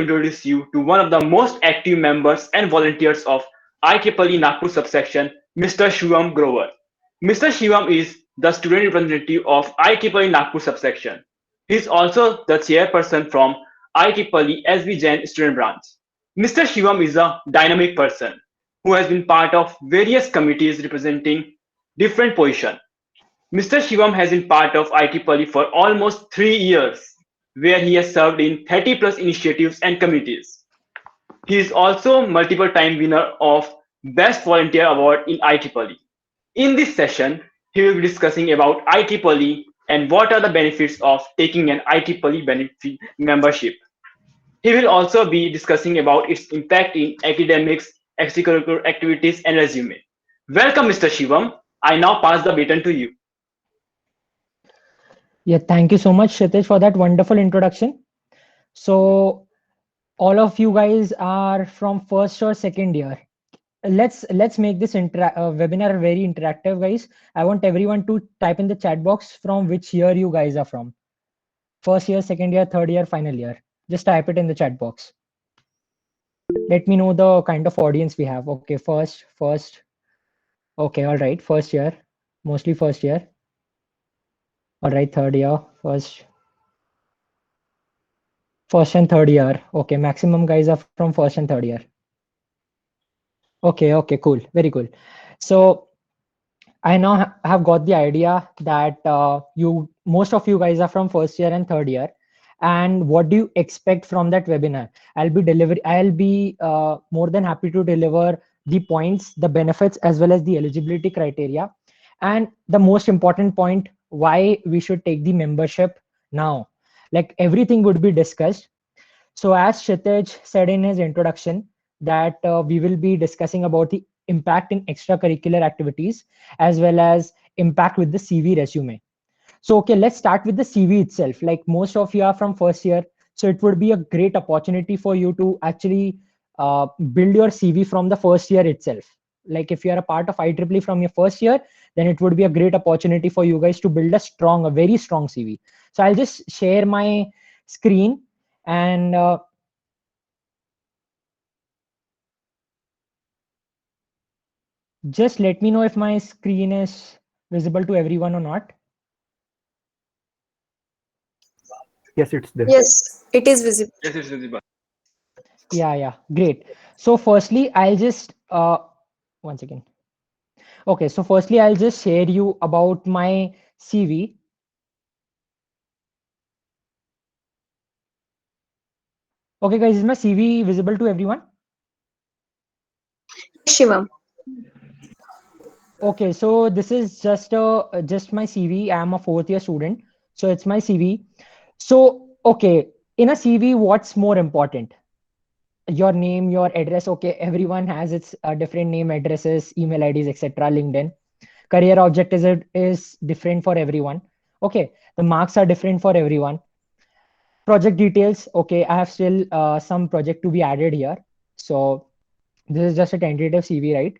introduce you to one of the most active members and volunteers of IEEE Nagpur subsection, Mr. Shivam Grover. Mr. Shivam is the student representative of IEEE Nagpur subsection. He is also the chairperson from IEEE SB Jain student branch. Mr. Shivam is a dynamic person who has been part of various committees representing different positions. Mr. Shivam has been part of IEEE for almost 3 years, where he has served in 30 plus initiatives and committees. He is also multiple time winner of Best Volunteer Award in IEEE. In this session, he will be discussing about IEEE and what are the benefits of taking an IEEE benefit membership. He will also be discussing about its impact in academics, extracurricular activities, and resume. Welcome, Mr. Shivam. I now pass the baton to you. Yeah, thank you so much, Kshitij, for that wonderful introduction. So, all of you guys are from first or second year. Let's make this webinar very interactive, guys. I want everyone to type in the chat box from which year you guys are from. First year, second year, third year, final year. Just type it in the chat box. Let me know the kind of audience we have. Okay, first. Okay, all right, first year, mostly first year. All right, third year, first and third year. Okay, maximum guys are from first and third year. Okay, cool, very cool. So I now have got the idea that most of you guys are from first year and third year. And what do you expect from that webinar? I'll be more than happy to deliver the points, the benefits, as well as the eligibility criteria. And the most important point, why we should take the membership now. Like everything would be discussed. So as Kshitij said in his introduction, that we will be discussing about the impact in extracurricular activities as well as impact with the CV resume. So, okay, let's start with the CV itself. Like most of you are from first year, so it would be a great opportunity for you to actually build your CV from the first year itself. Like if you are a part of IEEE from your first year, then it would be a great opportunity for you guys to build a very strong CV. So I'll just share my screen and just let me know if my screen is visible to everyone or not. Yes, it's there. Yes, it is visible. Yes, it's visible. Yeah, great. So firstly, I'll just one second. Okay, so firstly, I'll just share you about my CV. Okay, guys, is my CV visible to everyone? Yes, Shivam. Okay, so this is just my CV. I'm a fourth year student, so it's my CV. So okay, in a CV, what's more important? Your name, your address. Okay, everyone has its different name, addresses, email IDs, etc. LinkedIn. Career objective is different for everyone. Okay, the marks are different for everyone. Project details. Okay, I have still some project to be added here. So this is just a tentative CV, right?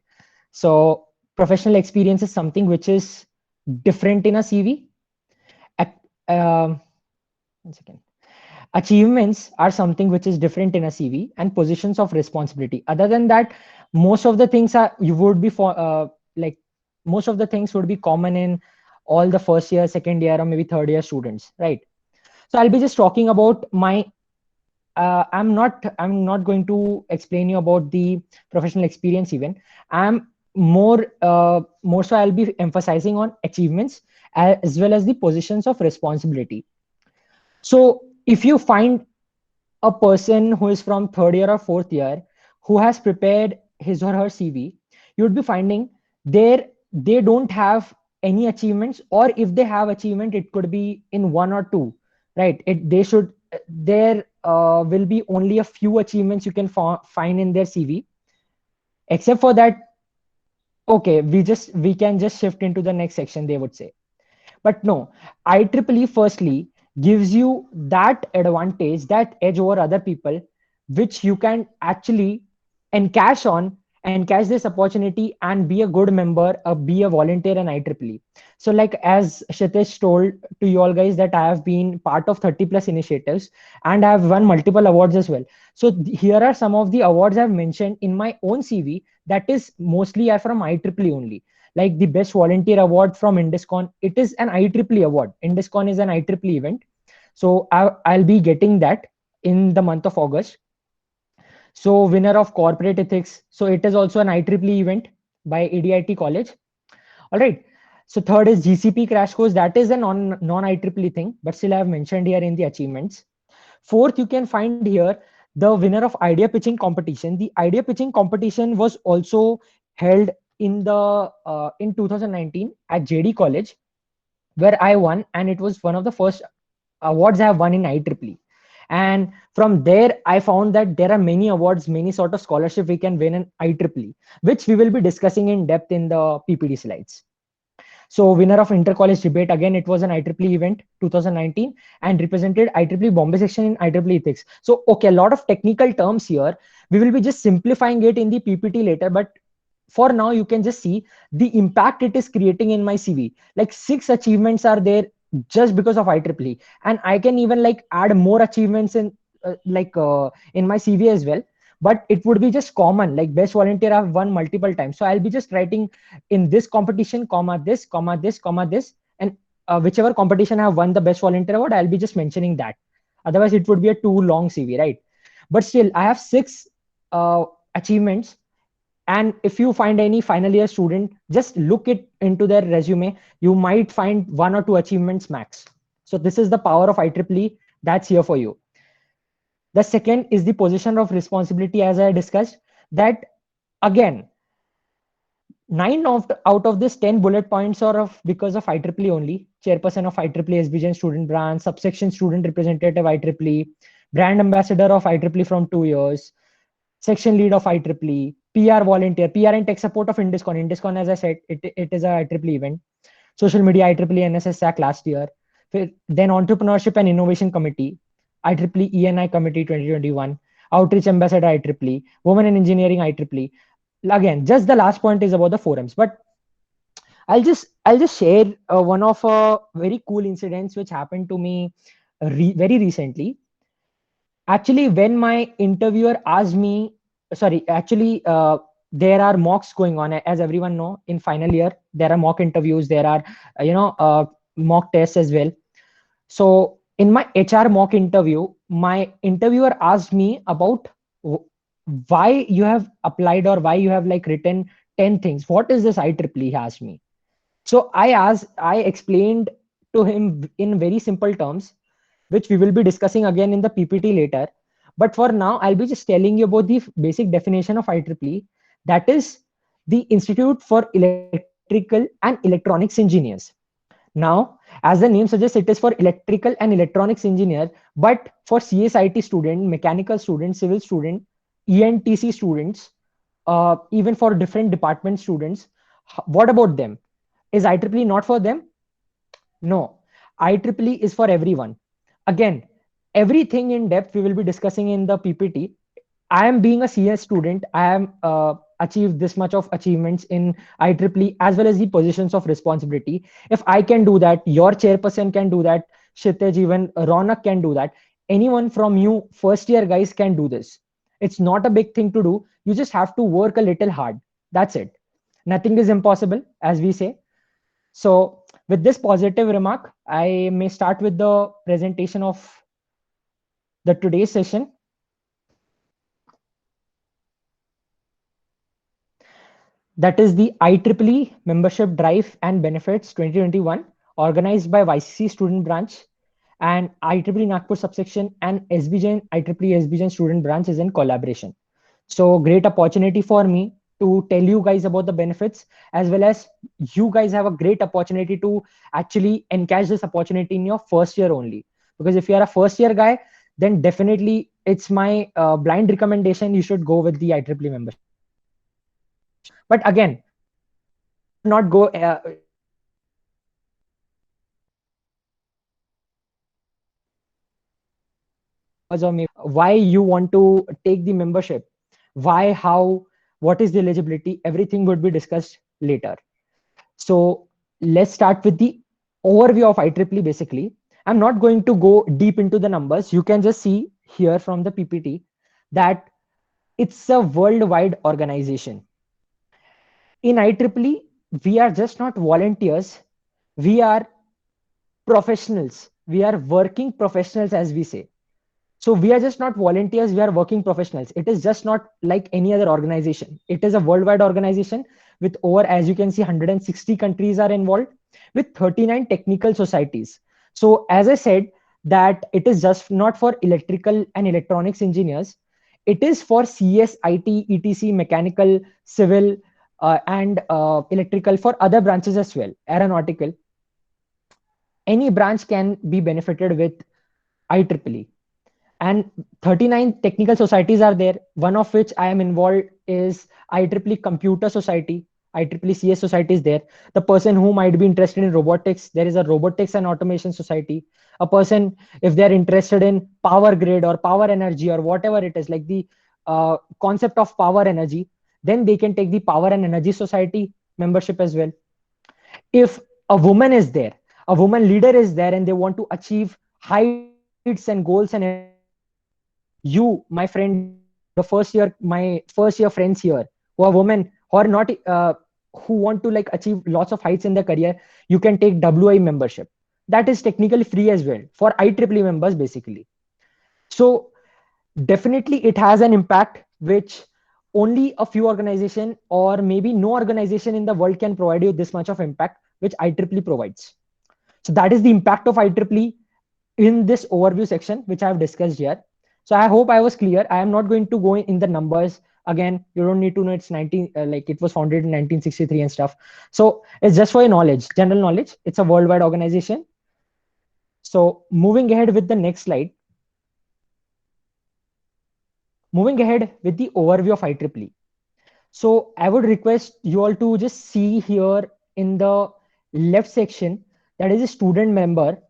So professional experience is something which is different in a CV. One second. Achievements are something which is different in a CV, and positions of responsibility. Other than that, most of the things are you would be for like most of the things would be common in all the first year, second year, or maybe third year students, right? So I'll be just talking about my. I'm not going to explain you about the professional experience even. I'm more so I'll be emphasizing on achievements as well as the positions of responsibility. So if you find a person who is from third year or fourth year who has prepared his or her CV, you would be finding they don't have any achievements, or if they have achievement, it could be in one or two, right? There will be only a few achievements you can find in their CV. Except for that, okay, we can just shift into the next section, they would say. But no, IEEE firstly gives you that advantage, that edge over other people, which you can actually encash on encash this opportunity and be a good member, be a volunteer in IEEE. So like as Kshitij told to you all guys that I have been part of 30 plus initiatives and I have won multiple awards as well. So here are some of the awards I've mentioned in my own CV that is mostly are from IEEE only. Like the best volunteer award from IndusCon, it is an IEEE award. IndusCon is an IEEE event. So I'll be getting that in the month of August. So winner of corporate ethics. So it is also an IEEE event by ADIT College. All right. So third is GCP crash course. That is a non-IEEE thing, but still I have mentioned here in the achievements. Fourth, you can find here the winner of idea pitching competition. The idea pitching competition was also held in 2019 at JD College, where I won, and it was one of the first awards I have won in IEEE. And from there, I found that there are many awards, many sort of scholarship we can win in IEEE, which we will be discussing in depth in the PPT slides. So winner of inter-college debate, again, it was an IEEE event 2019 and represented IEEE Bombay section in IEEE ethics. So, okay, a lot of technical terms here. We will be just simplifying it in the PPT later, but for now, you can just see the impact it is creating in my CV. Like 6 achievements are there just because of IEEE. And I can even like add more achievements in my CV as well. But it would be just common, like best volunteer I've won multiple times. So I'll be just writing in this competition, this, this, and whichever competition I have won the best volunteer award, I'll be just mentioning that. Otherwise, it would be a too long CV, right? But still, I have 6 achievements. And if you find any final year student, just look it into their resume. You might find 1 or 2 achievements max. So this is the power of IEEE that's here for you. The second is the position of responsibility, as I discussed. That again, 9 out of this 10 bullet points are of because of IEEE only. Chairperson of IEEE SBGN student branch, subsection student representative IEEE, brand ambassador of IEEE from 2 years, section lead of IEEE, PR volunteer, PR and tech support of IndusCon. IndusCon, as I said, it is a IEEE event. Social media IEEE NSS SAC last year. Then entrepreneurship and innovation committee, IEEE ENI committee 2021, outreach ambassador IEEE, women in engineering IEEE. Again, just the last point is about the forums, but I'll just share one of very cool incidents which happened to me very recently. Actually, when my interviewer asked me, sorry, actually, there are mocks going on, as everyone know. In final year, there are mock interviews. There are mock tests as well. So in my HR mock interview, my interviewer asked me about why you have applied or why you have like written 10 things. What is this IEEE? He asked me. So I explained to him in very simple terms, which we will be discussing again in the PPT later. But for now, I'll be just telling you about the basic definition of IEEE. That is the Institute for Electrical and Electronics Engineers. Now, as the name suggests, it is for electrical and electronics engineer, but for CSIT student, mechanical student, civil student, ENTC students, even for different department students, what about them? Is IEEE not for them? No, IEEE is for everyone. Again, everything in depth we will be discussing in the PPT. I am being a CS student. I am achieved this much of achievements in IEEE as well as the positions of responsibility. If I can do that, your chairperson can do that, Kshitij, even Ronak can do that. Anyone from you first year guys can do this. It's not a big thing to do. You just have to work a little hard. That's it. Nothing is impossible, as we say. So with this positive remark, I may start with the presentation of the today's session. That is the IEEE Membership Drive and Benefits 2021, organized by YCC Student Branch, and IEEE Nagpur subsection and SBJN, IEEE SBJN Student Branch is in collaboration. So great opportunity for me to tell you guys about the benefits, as well as you guys have a great opportunity to actually encash this opportunity in your first year only. Because if you are a first year guy, then definitely it's my blind recommendation. You should go with the IEEE membership. But again, not go or maybe why you want to take the membership, why, how, what is the eligibility, everything would be discussed later. So let's start with the overview of IEEE basically. I'm not going to go deep into the numbers. You can just see here from the PPT that it's a worldwide organization. In IEEE, we are just not volunteers, we are professionals. We are working professionals, as we say. So we are just not volunteers, we are working professionals. It is just not like any other organization. It is a worldwide organization with over, as you can see, 160 countries are involved with 39 technical societies. So as I said, that it is just not for electrical and electronics engineers. It is for CS, IT, ETC, mechanical, civil, and electrical, for other branches as well, aeronautical. Any branch can be benefited with IEEE. And 39 technical societies are there, one of which I am involved is IEEE Computer Society. IEEE CS Society is there. The person who might be interested in robotics, there is a Robotics and Automation Society. A person, if they're interested in power grid or power energy or whatever it is, like the concept of power energy, then they can take the Power and Energy Society membership as well. If a woman is there, a woman leader is there, and they want to achieve heights and goals and everything, you, my friend, my first year friends here who are women or not, who want to like achieve lots of heights in their career, you can take WI membership. That is technically free as well for IEEE members basically. So definitely it has an impact which only a few organization or maybe no organization in the world can provide you this much of impact which IEEE provides. So that is the impact of IEEE in this overview section which I have discussed here. So I hope I was clear. I am not going to go in the numbers again. You don't need to know it's 19 like it was founded in 1963 and stuff. So it's just for your knowledge, general knowledge. It's a worldwide organization. So moving ahead with the next slide. Moving ahead with the overview of IEEE. So I would request you all to just see here in the left section, that is a student member.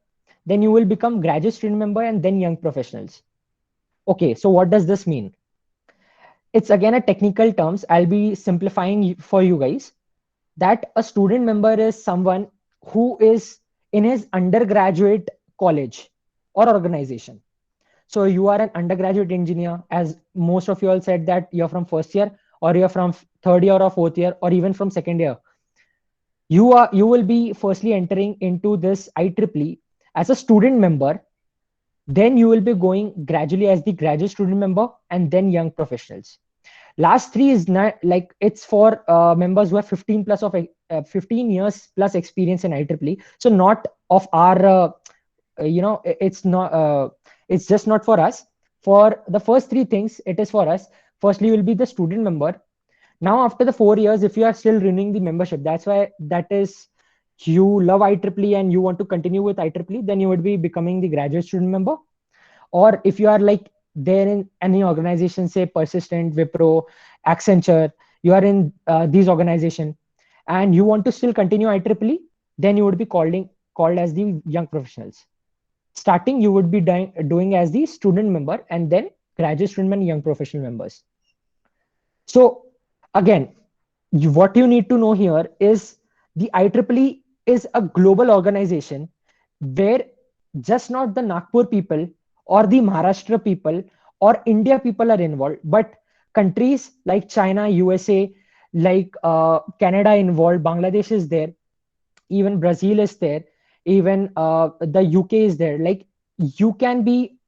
Then you will become graduate student member and then young professionals. Okay, so what does this mean? It's again a technical terms. I'll be simplifying for you guys that a student member is someone who is in his undergraduate college or organization. So you are an undergraduate engineer, as most of you all said that you're from first year or you're from third year or fourth year or even from second year. You will be firstly entering into this IEEE as a student member. Then you will be going gradually as the graduate student member and then young professionals. Last three is not like it's for members who have 15 plus of 15 years plus experience in IEEE. So not of our, it's not, it's just not for us. For the first three things, it is for us. Firstly, you will be the student member. Now, after the 4 years, if you are still renewing the membership, that's why that is, you love IEEE and you want to continue with IEEE, then you would be becoming the graduate student member. Or if you are like there in any organization, say Persistent, Wipro, Accenture, you are in these organizations and you want to still continue IEEE, then you would be called as the young professionals. Starting, you would be doing as the student member and then graduate student and young professional members. So again, what you need to know here is the IEEE is a global organization where just not the Nagpur people or the Maharashtra people or India people are involved, but countries like China, USA, like Canada involved, Bangladesh is there, even Brazil is there, even the UK is there. Like you can be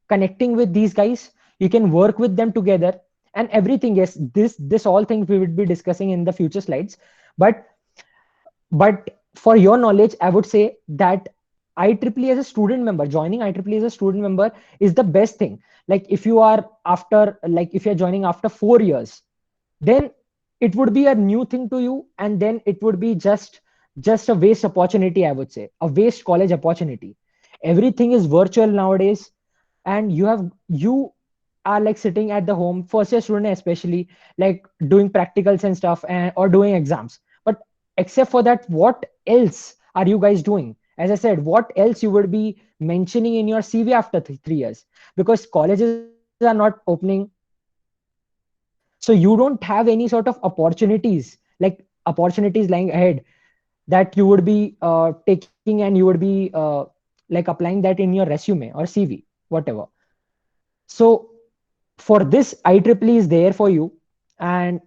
connecting with these guys, you can work with them together and everything. Yes, this all things we would be discussing in the future slides, but for your knowledge, I would say that IEEE as a student member, joining IEEE as a student member is the best thing. Like if you are after, like if you're joining after 4 years, then it would be a new thing to you, and then it would be just a waste opportunity. I would say a waste college opportunity. Everything is virtual nowadays, and you are like sitting at the home, first year student especially, like doing practicals and stuff or doing exams. But except for that, what else are you guys doing? As I said, what else you would be mentioning in your CV after 3 years? Because colleges are not opening. So you don't have any sort of opportunities, like opportunities lying ahead, that you would be taking, and you would be like applying that in your resume or CV, whatever. So for this, IEEE is there for you. And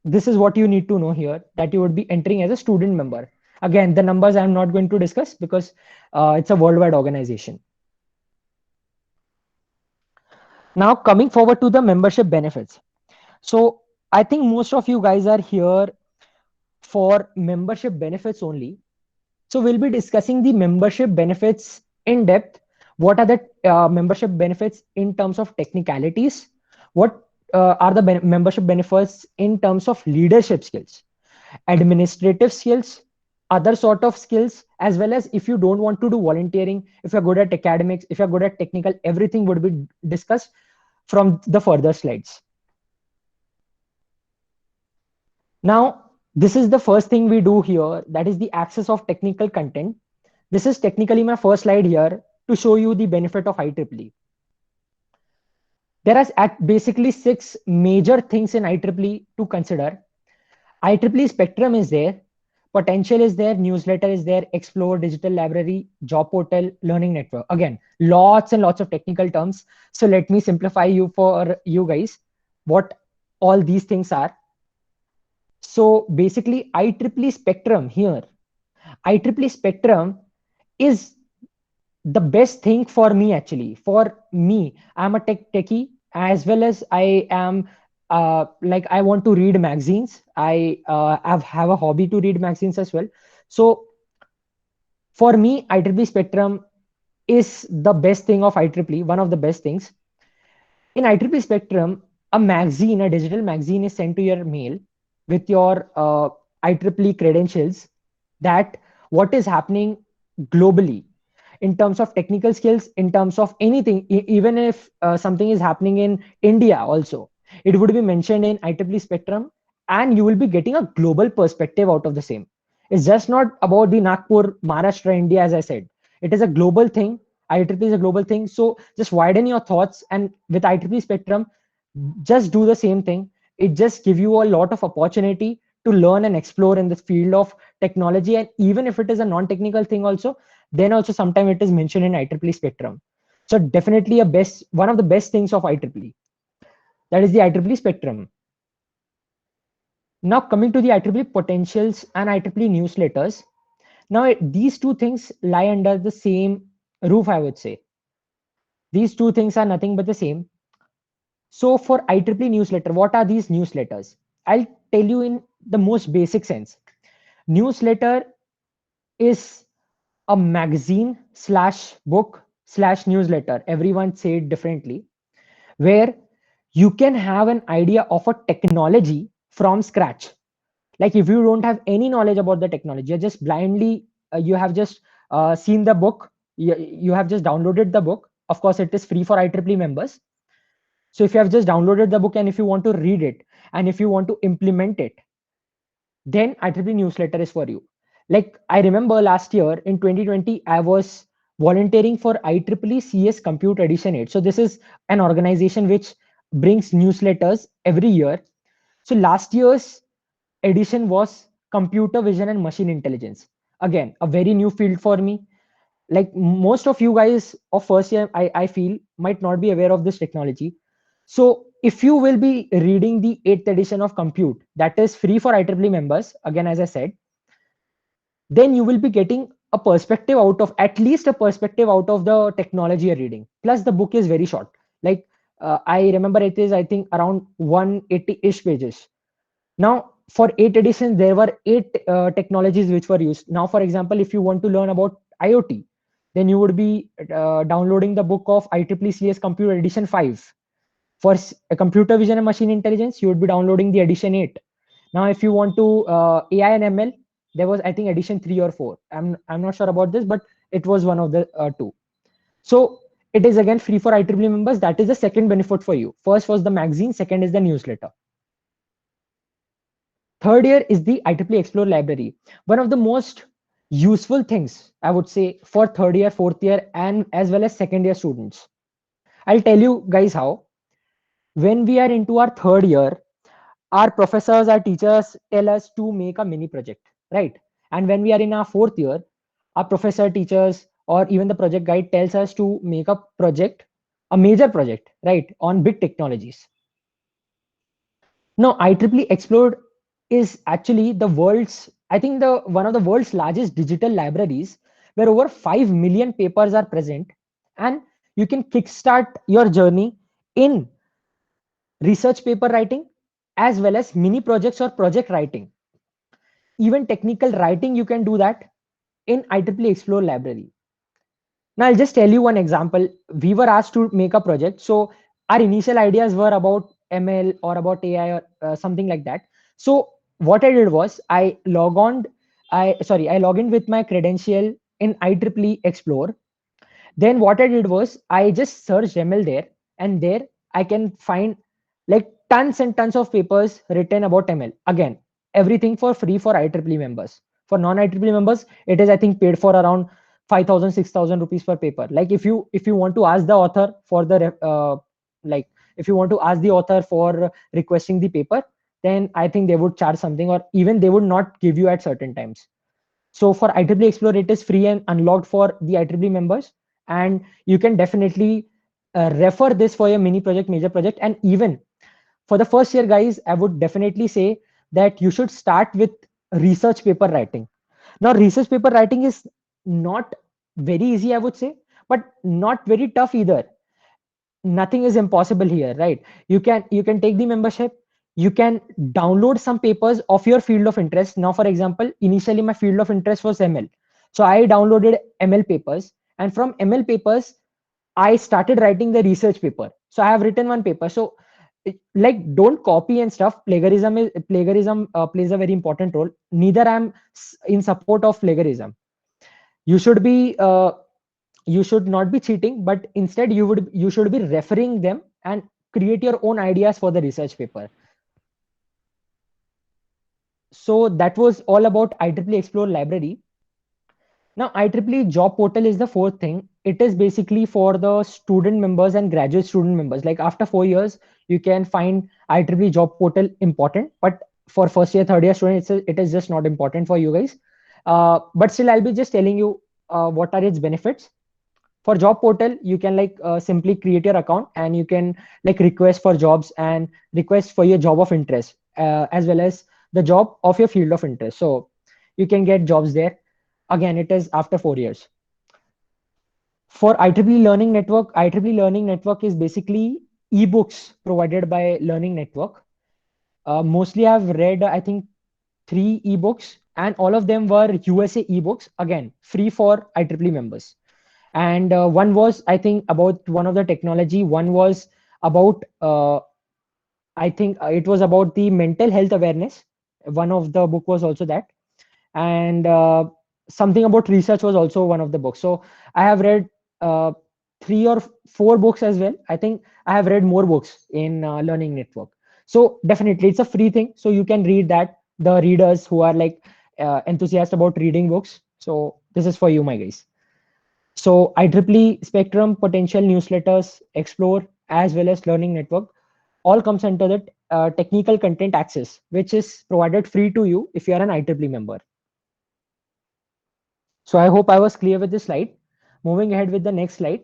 this is what you need to know here, that you would be entering as a student member. Again, the numbers I'm not going to discuss because it's a worldwide organization. Now, coming forward to the membership benefits. So I think most of you guys are here for membership benefits only. So we'll be discussing the membership benefits in depth. What are the membership benefits in terms of technicalities? What are the membership benefits in terms of leadership skills, administrative skills, other sort of skills, as well as if you don't want to do volunteering, if you're good at academics, if you're good at technical, everything would be discussed from the further slides. Now, this is the first thing we do here, that is the access of technical content. This is technically my first slide here to show you the benefit of IEEE. There are basically 6 major things in IEEE to consider. IEEE Spectrum is there, Potential is there, Newsletter is there, Explore, Digital Library, Job Portal, Learning Network. Again, lots and lots of technical terms. So let me simplify you for you guys what all these things are. So basically, IEEE Spectrum here, IEEE Spectrum is the best thing for me actually. For me, I'm a techie, as well as I am like I want to read magazines. I have a hobby to read magazines as well. So for me, IEEE Spectrum is the best thing of IEEE, one of the best things. In IEEE Spectrum, a digital magazine is sent to your mail with your IEEE credentials, that what is happening globally in terms of technical skills, in terms of anything, even if something is happening in India also, it would be mentioned in IEEE Spectrum, and you will be getting a global perspective out of the same. It's just not about the Nagpur, Maharashtra, India, as I said. It is a global thing. IEEE is a global thing. So just widen your thoughts, and with IEEE Spectrum, just do the same thing. It just give you a lot of opportunity to learn and explore in the field of technology. And even if it is a non-technical thing also, then also sometimes it is mentioned in IEEE Spectrum. So definitely one of the best things of IEEE. That is the IEEE Spectrum. Now coming to the IEEE Potentials and IEEE Newsletters. Now these two things lie under the same roof, I would say. These two things are nothing but the same. So for IEEE Newsletter, what are these newsletters? I'll tell you in the most basic sense. Newsletter is a magazine slash book slash newsletter. Everyone say it differently, where you can have an idea of a technology from scratch. Like if you don't have any knowledge about the technology, you're just blindly, you have just seen the book, you have just downloaded the book. Of course, it is free for IEEE members. So if you have just downloaded the book and if you want to read it and if you want to implement it, then IEEE Newsletter is for you. Like I remember last year in 2020, I was volunteering for IEEE CS Compute Edition 8. So this is an organization which brings newsletters every year. So last year's edition was computer vision and machine intelligence. Again, a very new field for me. Like most of you guys of first year, I feel might not be aware of this technology. So if you will be reading the 8th edition of Compute, that is free for IEEE members, again, as I said, then you will be getting a perspective out of, at least a perspective out of the technology you're reading. Plus the book is very short. Like I remember it is, I think, around 180-ish pages. Now, for 8 editions, there were 8 technologies which were used. Now, for example, if you want to learn about IoT, then you would be downloading the book of IEEE CS Computer Edition 5. For computer vision and machine intelligence, you would be downloading the edition 8. Now, if you want to AI and ML, there was, I think, edition 3 or 4. I'm not sure about this, but it was one of the two. So it is again free for IEEE members. That is the second benefit for you. First was the magazine, second is the newsletter. Third year is the IEEE Explore library. One of the most useful things, I would say, for third year, fourth year, and as well as second year students. I'll tell you guys how. When we are into our third year, our professors, our teachers tell us to make a mini project, right? And when we are in our fourth year, our professor, teachers, or even the project guide tells us to make a project, a major project, right, on big technologies. Now, IEEE Explore is actually the world's, I think the one of the world's largest digital libraries where over 5 million papers are present, and you can kickstart your journey in research paper writing as well as mini projects or project writing. Even technical writing, you can do that in IEEE Explore library. Now, I'll just tell you one example. We were asked to make a project. So our initial ideas were about ML or about AI or something like that. So what I did was I log in with my credential in IEEE Explore. Then what I did was I just searched ML there, and there I can find like tons and tons of papers written about ML. Again, everything for free for IEEE members. For non-IEEE members, it is I think paid for around 5,000, 6,000 rupees per paper. Like if you want to ask the author for the like if you want to ask the author for requesting the paper, then I think they would charge something, or even they would not give you at certain times. So for IEEE Explore, it is free and unlocked for the IEEE members, and you can definitely refer this for your mini project, major project, and even for the first year guys, I would definitely say that you should start with research paper writing. Now, research paper writing is not very easy, I would say, but not very tough either. Nothing is impossible here, right? You can take the membership, you can download some papers of your field of interest. Now, for example, initially my field of interest was ML, so I downloaded ML papers, and from ML papers I started writing the research paper. So I have written one paper. So like, don't copy and stuff. Plagiarism plays a very important role. Neither I'm in support of plagiarism. You should be you should not be cheating, but instead you should be referring them and create your own ideas for the research paper. So that was all about IEEE Explore library. Now, IEEE Job Portal is the fourth thing. It is basically for the student members and graduate student members. Like after 4 years, you can find IEEE Job Portal important, but for first year, third year students, it is just not important for you guys. But still, I'll be just telling you what are its benefits. For Job Portal, you can simply create your account, and you can like request for jobs and request for your job of interest, as well as the job of your field of interest. So you can get jobs there. Again, it is after 4 years. For IEEE Learning Network, IEEE Learning Network is basically ebooks provided by Learning Network. Mostly I've read, I think, 3 ebooks, and all of them were USA ebooks, again, free for IEEE members. And one was, I think, about one of the technology. One was about, I think it was about the mental health awareness. One of the book was also that. And something about research was also one of the books. So I have read 3 or 4 books as well. I think I have read more books in Learning Network. So definitely it's a free thing, so you can read that, the readers who are like enthusiastic about reading books. So this is for you, my guys. So IEEE Spectrum, Potential Newsletters, Explore, as well as Learning Network, all comes under that technical content access, which is provided free to you if you are an IEEE member. So I hope I was clear with this slide. Moving ahead with the next slide.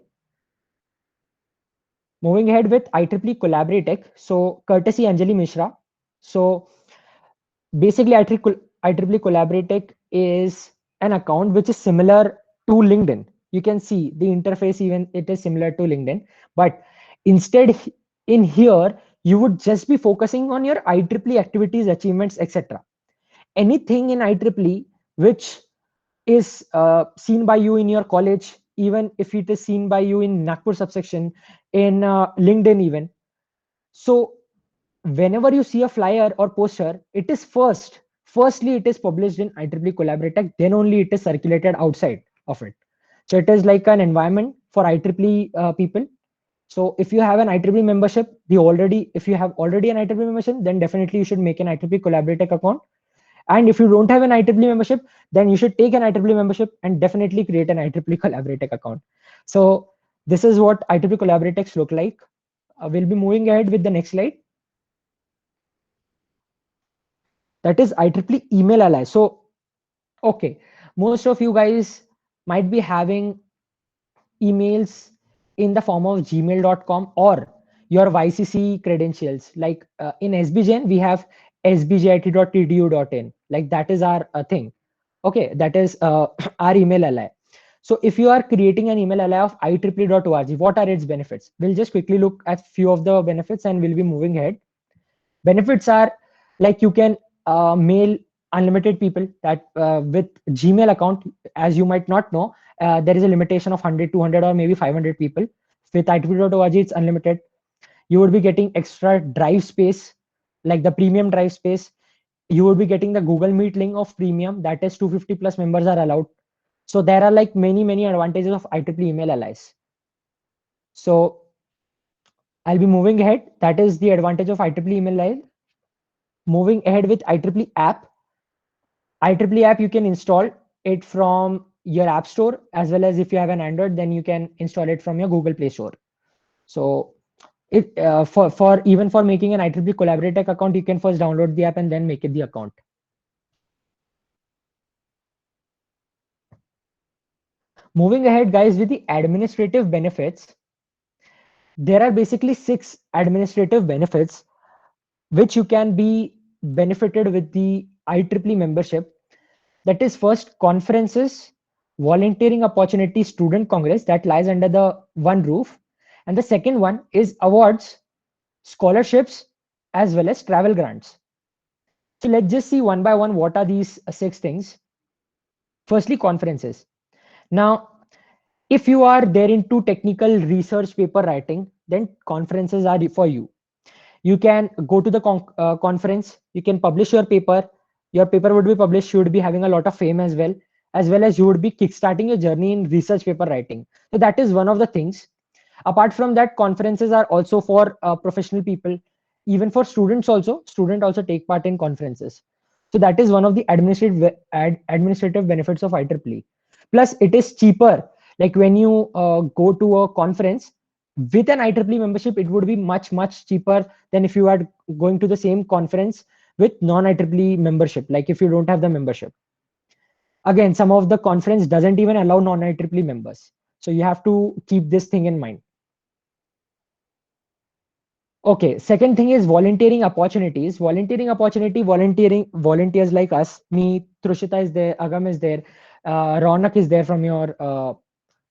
Moving ahead with IEEE Collaboratech. So courtesy Anjali Mishra. So basically IEEE Collaboratech is an account which is similar to LinkedIn. You can see the interface, even it is similar to LinkedIn, but instead in here, you would just be focusing on your IEEE activities, achievements, etc. Anything in IEEE which is seen by you in your college, even if it is seen by you in Nagpur subsection, in LinkedIn even. So whenever you see a flyer or poster, it is firstly it is published in IEEE Collaboratech, then only it is circulated outside of it. So it is like an environment for IEEE people. So if you have an IEEE membership, if you have already an IEEE membership, then definitely you should make an IEEE Collaboratech account. And if you don't have an IEEE membership, then you should take an IEEE membership and definitely create an IEEE Collaboratech account. So this is what IEEE Collaboratechs look like. We'll be moving ahead with the next slide. that is IEEE email ally. So, okay, most of you guys might be having emails in the form of gmail.com or your YCC credentials. Like in SBJN, we have sbjit.tdu.in. Like that is our thing. Okay, that is our email ally. So if you are creating an email ally of IEEE.org, what are its benefits? We'll just quickly look at few of the benefits and we'll be moving ahead. Benefits are like you can mail unlimited people that with Gmail account, as you might not know, there is a limitation of 100, 200, or maybe 500 people. With IEEE.org, it's unlimited. You would be getting extra drive space, like the premium drive space. You would be getting the Google Meet link of premium, that is 250 plus members are allowed. So there are like many advantages of IEEE email allies. So I'll be moving ahead. That is the advantage of IEEE email allies. Moving ahead with IEEE app. IEEE app, you can install it from your app store, as well as if you have an Android, then you can install it from your Google Play Store. So it for even for making an IEEE Collaboratech account, you can first download the app and then make it the account. Moving ahead, guys, with the administrative benefits, there are basically 6 administrative benefits which you can be benefited with the IEEE membership. That is first, conferences, volunteering opportunity, student congress, that lies under the one roof. And the second one is awards, scholarships, as well as travel grants. So let's just see one by one what are these 6 things. Firstly, conferences. Now, if you are there into technical research paper writing, then conferences are for you. You can go to the conference, you can publish your paper would be published, you would be having a lot of fame as well as you would be kickstarting your journey in research paper writing. So that is one of the things. Apart from that, conferences are also for professional people, even for students also. Student also take part in conferences. So that is one of the administrative benefits of IEEE. Plus it is cheaper. Like when you go to a conference with an IEEE membership, it would be much cheaper than if you are going to the same conference with non-IEEE membership, like if you don't have the membership. Again, some of the conference doesn't even allow non-IEEE members. So you have to keep this thing in mind. Okay, second thing is volunteering opportunities. Volunteers like us, me, Trushita is there, Agam is there, Ronak is there from your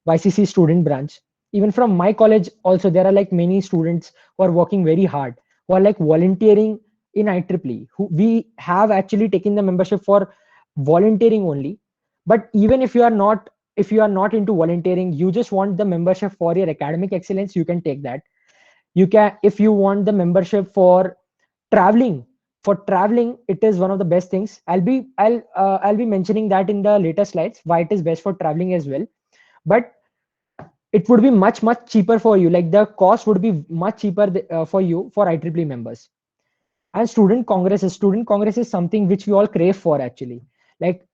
YCC student branch. Even from my college also, there are like many students who are working very hard, who are like volunteering in IEEE. Who we have actually taken the membership for volunteering only. But even if you are not into volunteering, you just want the membership for your academic excellence, you can take that. You can, if you want the membership for traveling, it is one of the best things. I'll be mentioning that in the later slides why it is best for traveling as well. But it would be much cheaper for you, like the cost would be much cheaper for you for IEEE members. And student congress is something which we all crave for actually. Like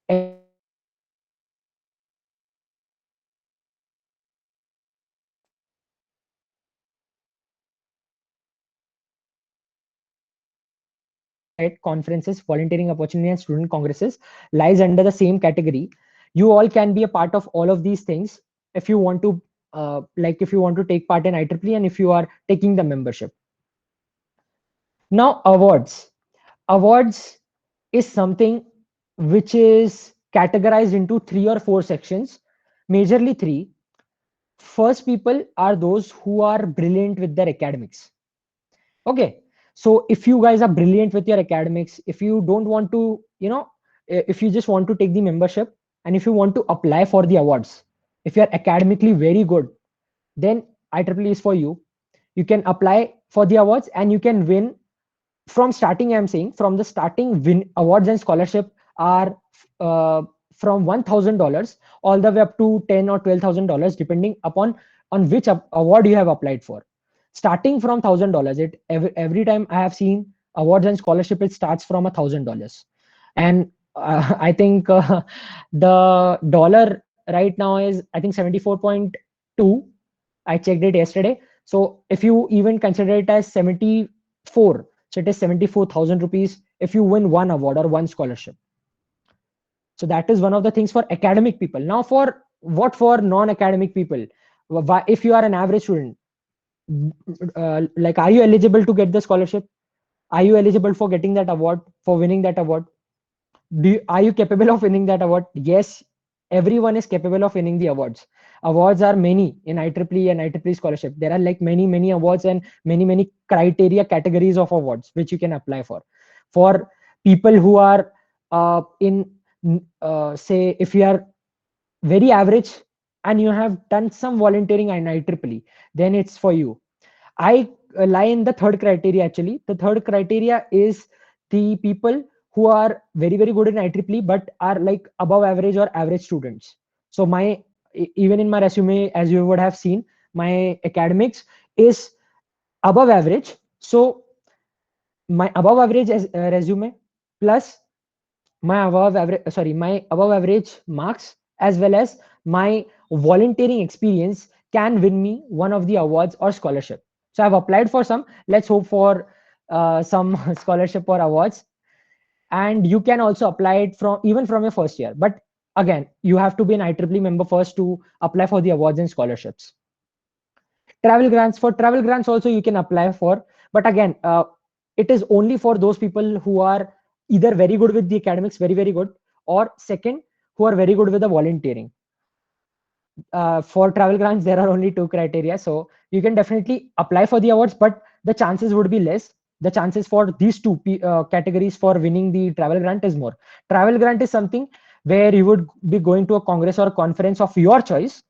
conferences, volunteering opportunity, and student congresses lies under the same category. You all can be a part of all of these things if you want to if you want to take part in IEEE and if you are taking the membership. Now, awards is something which is categorized into 3 or 4 sections, majorly 3. First, people are those who are brilliant with their academics. Okay, so if you guys are brilliant with your academics, if you don't want to, if you just want to take the membership and if you want to apply for the awards, if you are academically very good, then IEEE is for you. You can apply for the awards and you can win from starting. I'm saying from the starting, win awards and scholarship are from $1,000 all the way up to $10,000 or $12,000 depending upon on which award you have applied for. Starting from $1,000, it every time I have seen awards and scholarship, it starts from $1,000. And I think the dollar right now is, I think, 74.2. I checked it yesterday. So if you even consider it as 74, so it is 74,000 rupees if you win one award or one scholarship. So that is one of the things for academic people. Now for non-academic people, if you are an average student, like, are you eligible to get the scholarship? Are you eligible for getting that award, for winning that award? Are you capable of winning that award? Yes, everyone is capable of winning the awards. Awards are many in IEEE and IEEE scholarship. There are like many awards and many criteria, categories of awards which you can apply for people who are in say, if you are very average and you have done some volunteering in IEEE, then it's for you. I lie in the third criteria. Actually, the third criteria is the people who are very good in IEEE but are like above average or average students. So even in my resume, as you would have seen, my academics is above average. So my above average resume plus my above average marks, as well as my volunteering experience, can win me one of the awards or scholarship. So I've applied for some. Let's hope for some scholarship or awards. And you can also apply it from your first year, but again, you have to be an IEEE member first to apply for the awards and scholarships. Travel grants also you can apply for, but again, it is only for those people who are either very good with the academics, very good, or second, who are very good with the volunteering. For travel grants, there are only two criteria, so you can definitely apply for the awards, but the chances would be less. The chances for these two categories for winning the travel grant is more. Travel grant is something where you would be going to a congress or conference of your choice,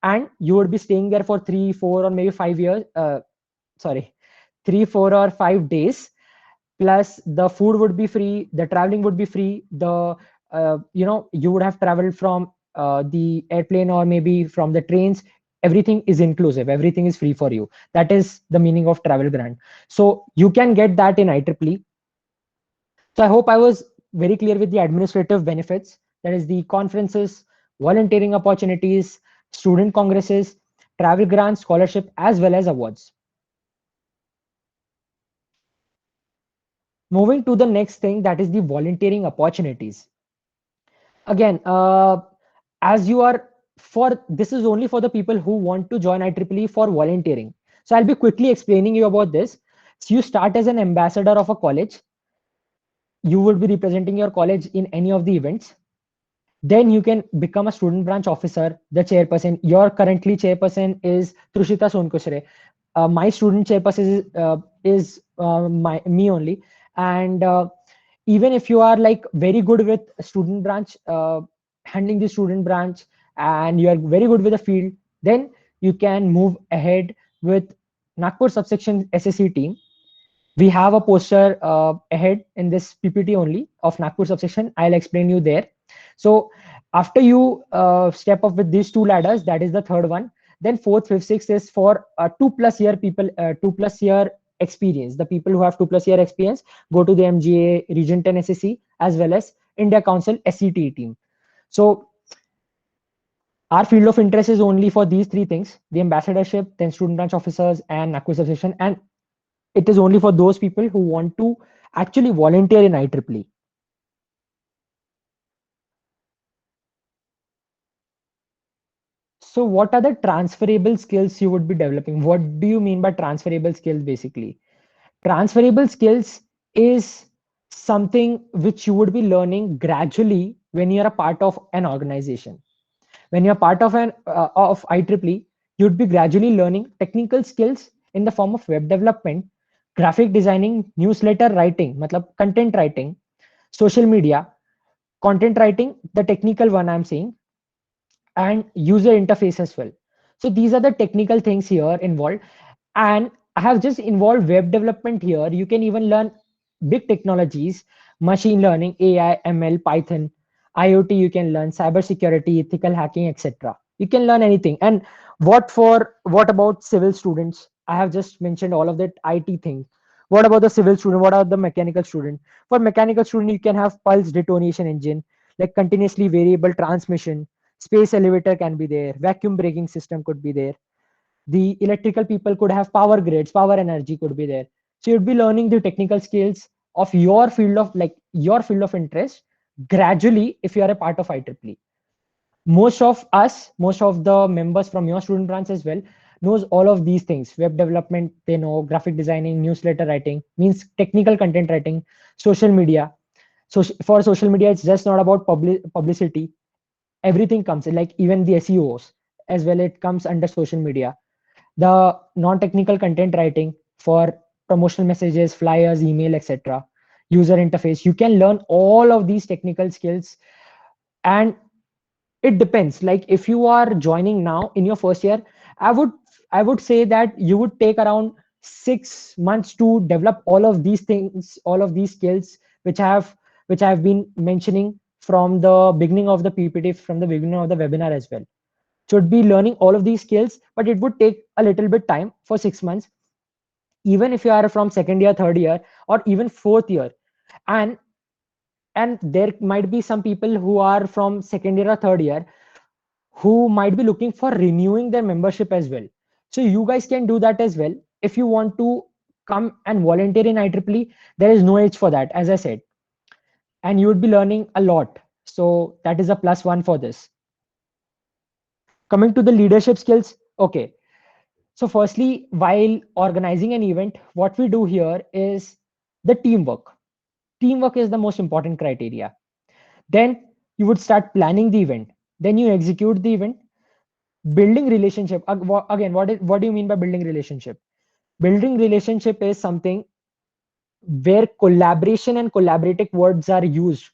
and you would be staying there for 3, 4, or maybe 5 years. Sorry, 3, 4, or 5 days. Plus, the food would be free, the traveling would be free. You would have traveled from the airplane or maybe from the trains. Everything is inclusive. Everything is free for you. That is the meaning of travel grant. So you can get that in IEEE. So I hope I was very clear with the administrative benefits. That is the conferences, volunteering opportunities, student congresses, travel grants, scholarship, as well as awards. Moving to the next thing, that is the volunteering opportunities. Again, as you are this is only for the people who want to join IEEE for volunteering. So I'll be quickly explaining you about this. So you start as an ambassador of a college. You would be representing your college in any of the events. Then you can become a student branch officer, the chairperson. Your currently chairperson is Trushita Sonkushre. My student chairperson is me only. And even if you are like very good with student branch, handling the student branch, and you are very good with the field, then you can move ahead with Nagpur subsection SSC team. We have a poster ahead in this PPT only of Nagpur subsection. I'll explain you there. So after you step up with these two ladders, that is the third one. Then fourth, fifth, sixth is for 2+ year people, 2+ year experience. The people who have 2+ year experience go to the MGA Region 10 SSC as well as India Council SCT team. So our field of interest is only for these three things: the ambassadorship, then student branch officers, and Nagpur subsection. And it is only for those people who want to actually volunteer in IEEE. So what are the transferable skills you would be developing? What do you mean by transferable skills basically? Transferable skills is something which you would be learning gradually when you're a part of an organization. When you're part of of IEEE, you'd be gradually learning technical skills in the form of web development, graphic designing, newsletter writing, matlab content writing, social media, content writing, the technical one I'm saying, and user interface as well. So these are the technical things here involved. And I have just involved web development here. You can even learn big technologies, machine learning, AI, ML, Python, IoT. You can learn cybersecurity, ethical hacking, etc. You can learn anything. And what about civil students? I have just mentioned all of that IT thing. What about the civil student? What about the mechanical student? For mechanical student, you can have pulse detonation engine, like continuously variable transmission, space elevator can be there, vacuum braking system could be there. The electrical people could have power grids, power energy could be there. So you'd be learning the technical skills of your field of interest gradually if you are a part of IEEE. Most of the members from your student branch as well knows all of these things. Web development, they know graphic designing, newsletter writing, means technical content writing, social media. So for social media, it's just not about publicity. Everything comes in, like even the SEOs as well, it comes under social media. The non-technical content writing for promotional messages, flyers, email, etc. User interface. You can learn all of these technical skills, and it depends. Like if you are joining now in your first year, i would I would say that you would take around 6 months to develop all of these things, all of these skills which I have been mentioning from the beginning of the PPT, from the beginning of the webinar as well. Should be learning all of these skills, but it would take a little bit time for 6 months, even if you are from second year, third year, or even fourth year. And and there might be some people who are from second year or third year who might be looking for renewing their membership as well. So you guys can do that as well. If you want to come and volunteer in IEEE, there is no age for that, as I said, and you would be learning a lot. So that is a plus one for this. Coming to the leadership skills, okay. So firstly, while organizing an event, what we do here is the teamwork. Teamwork is the most important criteria. Then you would start planning the event. Then you execute the event. Building relationship. Again, what do you mean by building relationship? Building relationship is something where collaboration and collaborative words are used,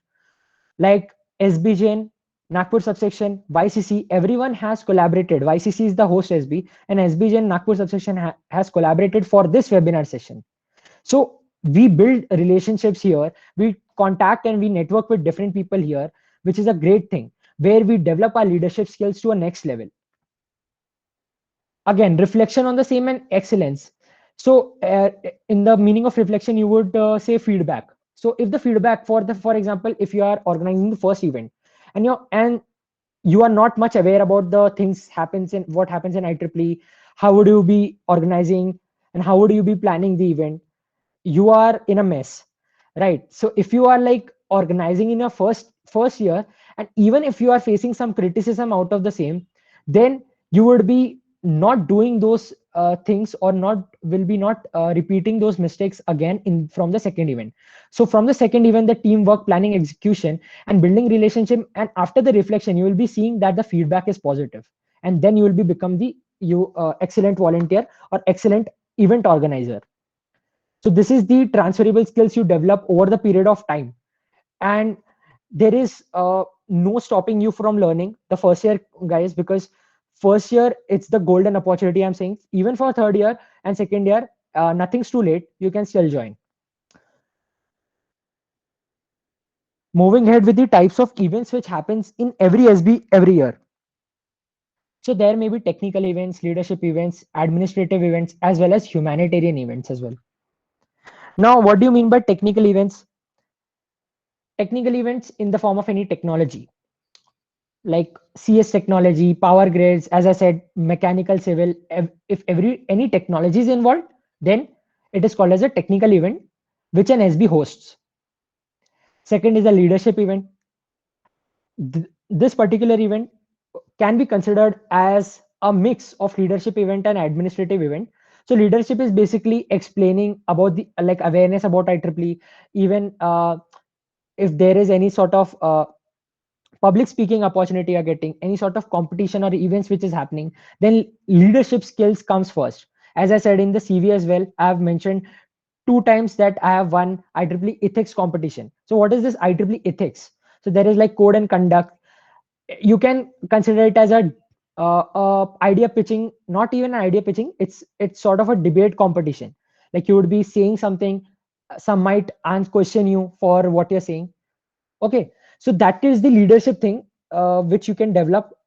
like SBJN, Nagpur subsection, YCC. Everyone has collaborated. YCC is the host SB, and SBJN Nagpur subsection has collaborated for this webinar session. So we build relationships here. We contact and we network with different people here, which is a great thing, where we develop our leadership skills to a next level. Again, reflection on the same and excellence. So in the meaning of reflection, you would say feedback. So if the feedback for example, if you are organizing the first event and you are not much aware about the things happens in what happens in IEEE, how would you be organizing and how would you be planning the event? You are in a mess, right? So if you are like organizing in your first year, and even if you are facing some criticism out of the same, then you would be not doing those things, or not repeating those mistakes again in from the second event. So from the second event, the teamwork, planning, execution, and building relationship, and after the reflection, you will be seeing that the feedback is positive, and then you will be become the excellent volunteer or excellent event organizer. So this is the transferable skills you develop over the period of time, and there is no stopping you from learning the first year, guys, because first year it's the golden opportunity. I'm saying even for third year and second year, nothing's too late. You can still join. Moving ahead with the types of events which happens in every SB every year. So there may be technical events, leadership events, administrative events, as well as humanitarian events as well. Now, what do you mean by technical events? Technical events in the form of any technology, like CS technology, power grids, as I said, mechanical, civil. If any technology is involved, then it is called as a technical event, which an SB hosts. Second is a leadership event. This particular event can be considered as a mix of leadership event and administrative event. So leadership is basically explaining about the like awareness about IEEE, even if there is any sort of public speaking opportunity you're getting, any sort of competition or events which is happening, then leadership skills comes first. As I said in the CV as well, I have mentioned 2 times that I have won IEEE ethics competition. So what is this IEEE ethics? So there is like code and conduct. You can consider it as a idea pitching, not even an idea pitching. It's sort of a debate competition. Like you would be saying something, some might question you for what you're saying. Okay, so that is the leadership thing which you can develop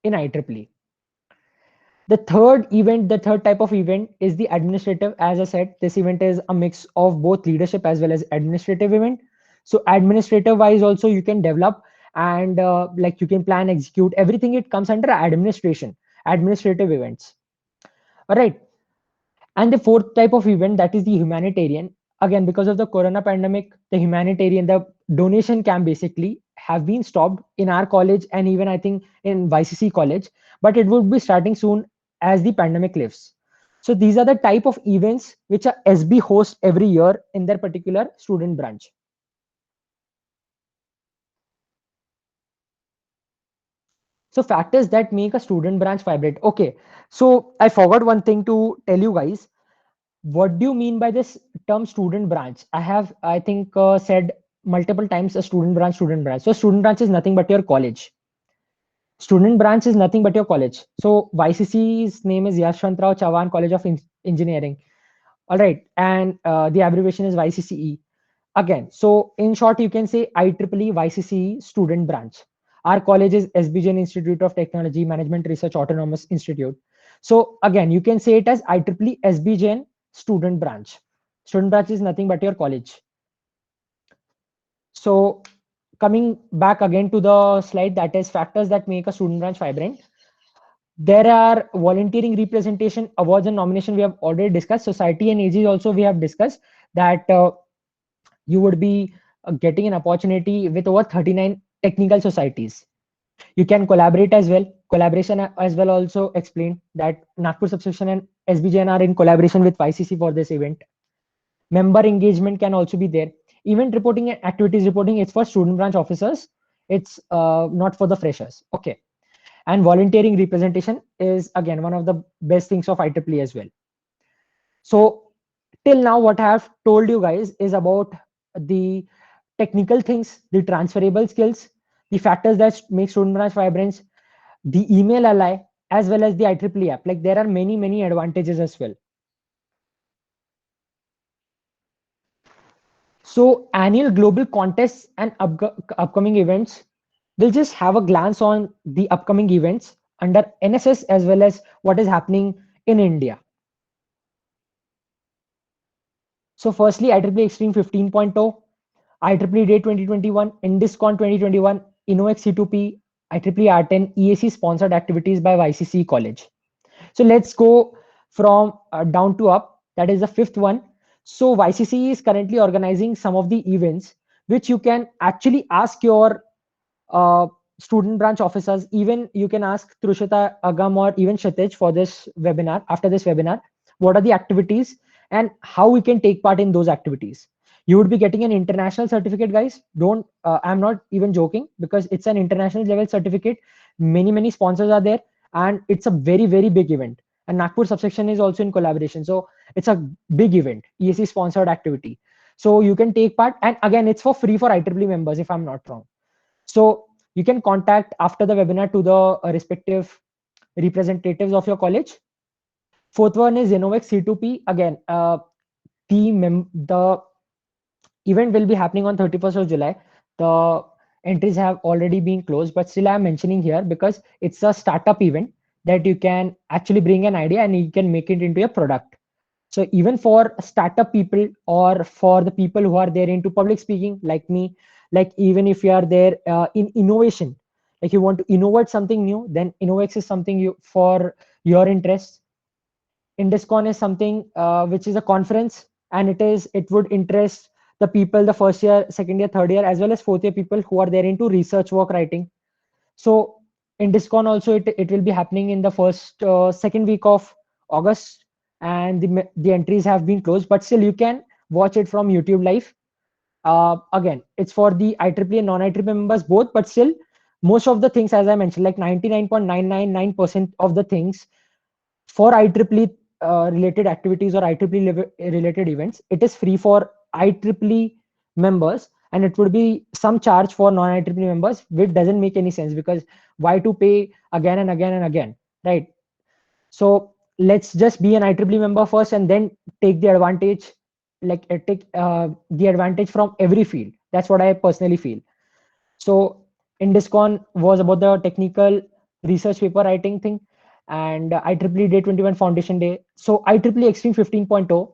in IEEE. The third type of event is the administrative. As I said, this event is a mix of both leadership as well as administrative event. So administrative wise also you can develop, and like you can plan, execute everything. It comes under administrative events. All right. And the fourth type of event, that is the humanitarian. again, because of the corona pandemic, the humanitarian, the donation camp basically have been stopped in our college, and even I think in YCC college, but it would be starting soon as the pandemic lifts. So these are the type of events which a SB hosts every year in their particular student branch. So factors that make a student branch vibrant. Okay, so I forgot one thing to tell you guys. What do you mean by this term student branch? I have, I think, said multiple times a student branch, student branch. So student branch is nothing but your college. Student branch is nothing but your college. So YCC's name is Yashwantrao Chavan College of Engineering. All right, and the abbreviation is YCCE. Again, so in short, you can say IEEE YCCE student branch. Our college is SBJN Institute of Technology Management Research Autonomous Institute. So again, you can say it as IEEE SBJN student branch. Student branch is nothing but your college. So coming back again to the slide, that is factors that make a student branch vibrant. There are volunteering, representation, awards and nomination we have already discussed. Society and ages also we have discussed that you would be getting an opportunity with over 39 technical societies. You can collaborate as well. Collaboration as well also explained that Nagpur subsection and SBJN are in collaboration with YCC for this event. Member engagement can also be there. Event reporting and activities reporting, it's for student branch officers. It's not for the freshers. Okay. And volunteering representation is again one of the best things of IEEE as well. So till now, what I have told you guys is about the technical things, the transferable skills, the factors that make student branch vibrant, the email ally, as well as the IEEE app. Like there are many, many advantages as well. So annual global contests and upcoming events, we'll just have a glance on the upcoming events under NSS as well as what is happening in India. So firstly, IEEE Extreme 15.0, IEEE Day 2021, IndusCon 2021, InnoX C2P, IEEE R10, EAC sponsored activities by YCC College. So let's go from down to up. That is the fifth one. So YCC is currently organizing some of the events which you can actually ask your uh, student branch officers. Even you can ask Trushita, Agam, or even Kshitij for this webinar. After this webinar, what are the activities and how we can take part in those activities? You would be getting an international certificate, guys. Don't, I'm not even joking, because it's an international level certificate. Many sponsors are there, and it's a very big event. And Nagpur subsection is also in collaboration. So it's a big event, ESC sponsored activity. So you can take part. And again, it's for free for IEEE members, if I'm not wrong. So you can contact after the webinar to the respective representatives of your college. Fourth one is Innovex C2P. Again, the event will be happening on 31st of July. The entries have already been closed, but still I'm mentioning here because it's a startup event that you can actually bring an idea and you can make it into a product. So even for startup people or for the people who are there into public speaking like me, like even if you are there in innovation, like you want to innovate something new, then Innovex is something you for your interests. IndusCon is something which is a conference, and it would interest the people, the first year, second year, third year, as well as fourth year people who are there into research work writing. So IndusCon also it will be happening in the first second week of August, and the entries have been closed, but still you can watch it from YouTube live. Again, it's for the IEEE and non-IEEE members both, but still most of the things, as I mentioned, like 99.999% of the things for IEEE related activities or IEEE related events, it is free for IEEE members, and it would be some charge for non-IEEE members, which doesn't make any sense, because why to pay again and again and again, right? So let's just be an IEEE member first and then take the advantage, like take the advantage from every field. That's what I personally feel. So IndusCon was about the technical research paper writing thing, and IEEE Day 21 Foundation Day. So IEEE Extreme 15.0,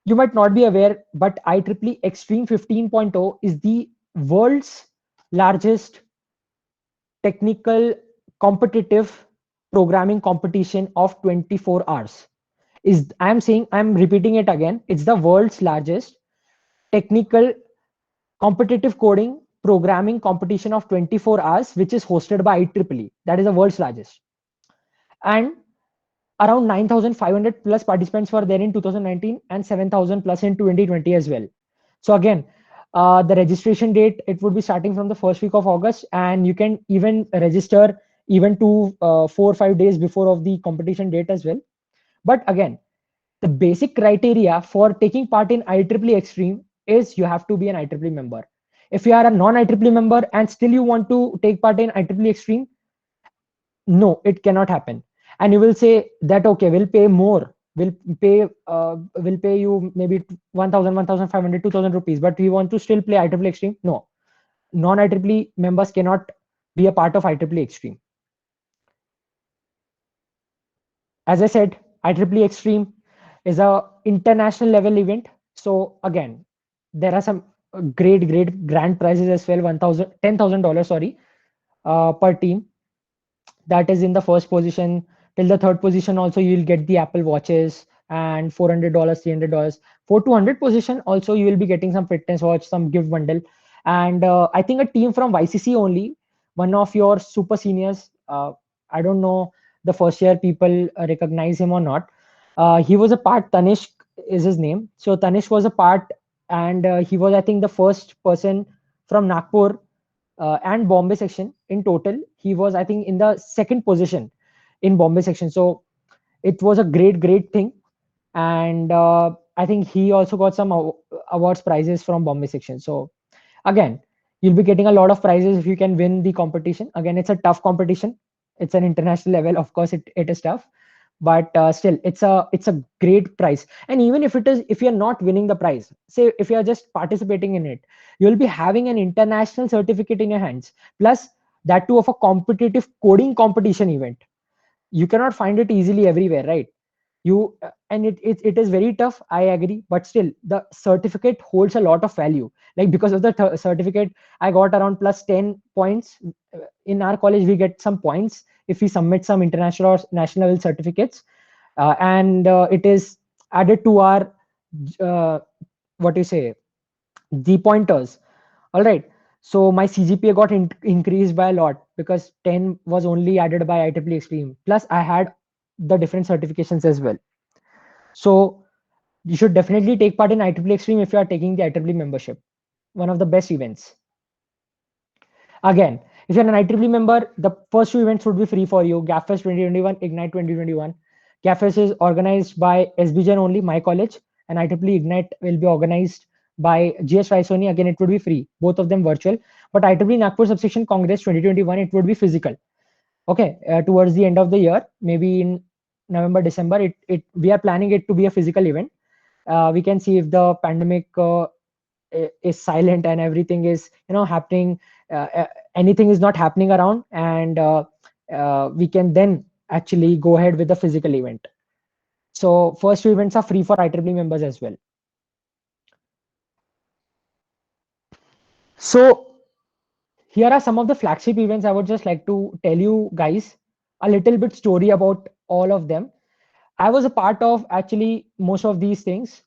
you might not be aware, but IEEE Extreme 15.0 is the world's largest technical competitive programming competition of 24 hours. I'm repeating it again. It's the world's largest technical competitive coding programming competition of 24 hours, which is hosted by IEEE. That is the world's largest. And around 9,500 plus participants were there in 2019 and 7,000 plus in 2020 as well. So again, the registration date, it would be starting from the first week of August, and you can even register even to 4 or 5 days before of the competition date as well. But again, the basic criteria for taking part in IEEE Extreme is you have to be an IEEE member. If you are a non-IEEE member and still you want to take part in IEEE Extreme, no, it cannot happen. And you will say that, okay, we'll pay more. We'll pay you maybe 1,000, 1,500, 2,000 rupees, but we want to still play IEEE Extreme. No, non-IEEE members cannot be a part of IEEE Extreme. As I said, IEEE Extreme is a international level event. So again, there are some great grand prizes as well. $10,000, sorry, per team. That is in the first position. Till the third position, also you'll get the Apple watches and $400, $300. For 200 position, also you will be getting some fitness watch, some gift bundle, and I think a team from YCC only, one of your super seniors. I don't know the first year people recognize him or not. He was a part. Tanishk is his name. So Tanishk was a part, and he was, I think, the first person from Nagpur and Bombay section. In total, he was, I think, in the second position in Bombay section. So it was a great thing. And I think he also got some awards prizes from Bombay section. So again, you'll be getting a lot of prizes if you can win the competition. Again, it's a tough competition. It's an international level. Of course, it is tough, but still, it's a great prize. And even if you're not winning the prize, say if you're just participating in it, you'll be having an international certificate in your hands. Plus, that too of a competitive coding competition event. You cannot find it easily everywhere, right? And it is very tough, I agree, but still the certificate holds a lot of value. Like, because of the certificate, I got around plus 10 points. In our college, we get some points if we submit some international or national level certificates, and it is added to our uh, what do you say, the pointers. All right. So my CGPA got increased by a lot because 10 was only added by IEEE Extreme. Plus, I had the different certifications as well. So you should definitely take part in IEEE Extreme if you are taking the IEEE membership. One of the best events. Again, if you're an IEEE member, the first two events would be free for you. GapFest 2021, Ignite 2021. GapFest is organized by SBJN only, my college, and IEEE Ignite will be organized by GS Raisoni. Again, it would be free, both of them virtual. But IEEE Nagpur Subsection Congress 2021, it would be physical. Okay, towards the end of the year, maybe in November, December, we are planning it to be a physical event. We can see if the pandemic is silent and everything is happening, anything is not happening around, and we can then actually go ahead with the physical event. So first two events are free for IEEE members as well. So here are some of the flagship events. I would just like to tell you guys a little bit story about all of them. I was a part of actually most of these things.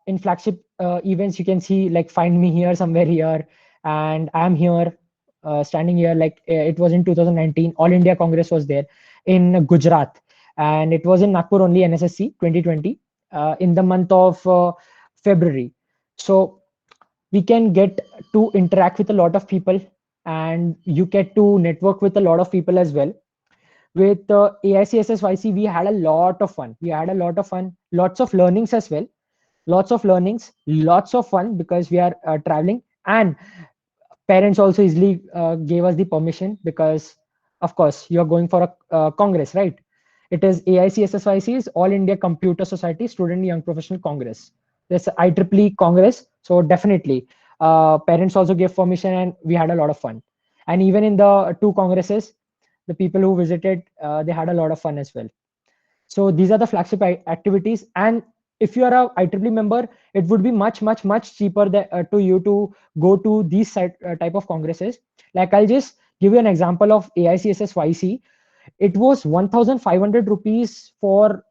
In flagship events, you can see like Find Me Here, somewhere here, and I'm here, standing here. Like it was in 2019, All India Congress was there in Gujarat, and it was in Nagpur only, NSSC 2020, in the month of February. So we can get to interact with a lot of people, and you get to network with a lot of people as well. With AICSSYC, we had a lot of fun. Lots of learnings as well. Lots of learnings, lots of fun, because we are traveling, and parents also easily gave us the permission, because of course you are going for a congress, right? It is AICSSYC's All India Computer Society Student Young Professional Congress. This IEEE Congress. So definitely, parents also gave permission, and we had a lot of fun. And even in the two congresses, the people who visited, they had a lot of fun as well. So these are the flagship activities. And if you are a IEEE member, it would be much cheaper to you to go to these type of congresses. Like, I'll just give you an example of AICSSYC. It was 1,500 rupees for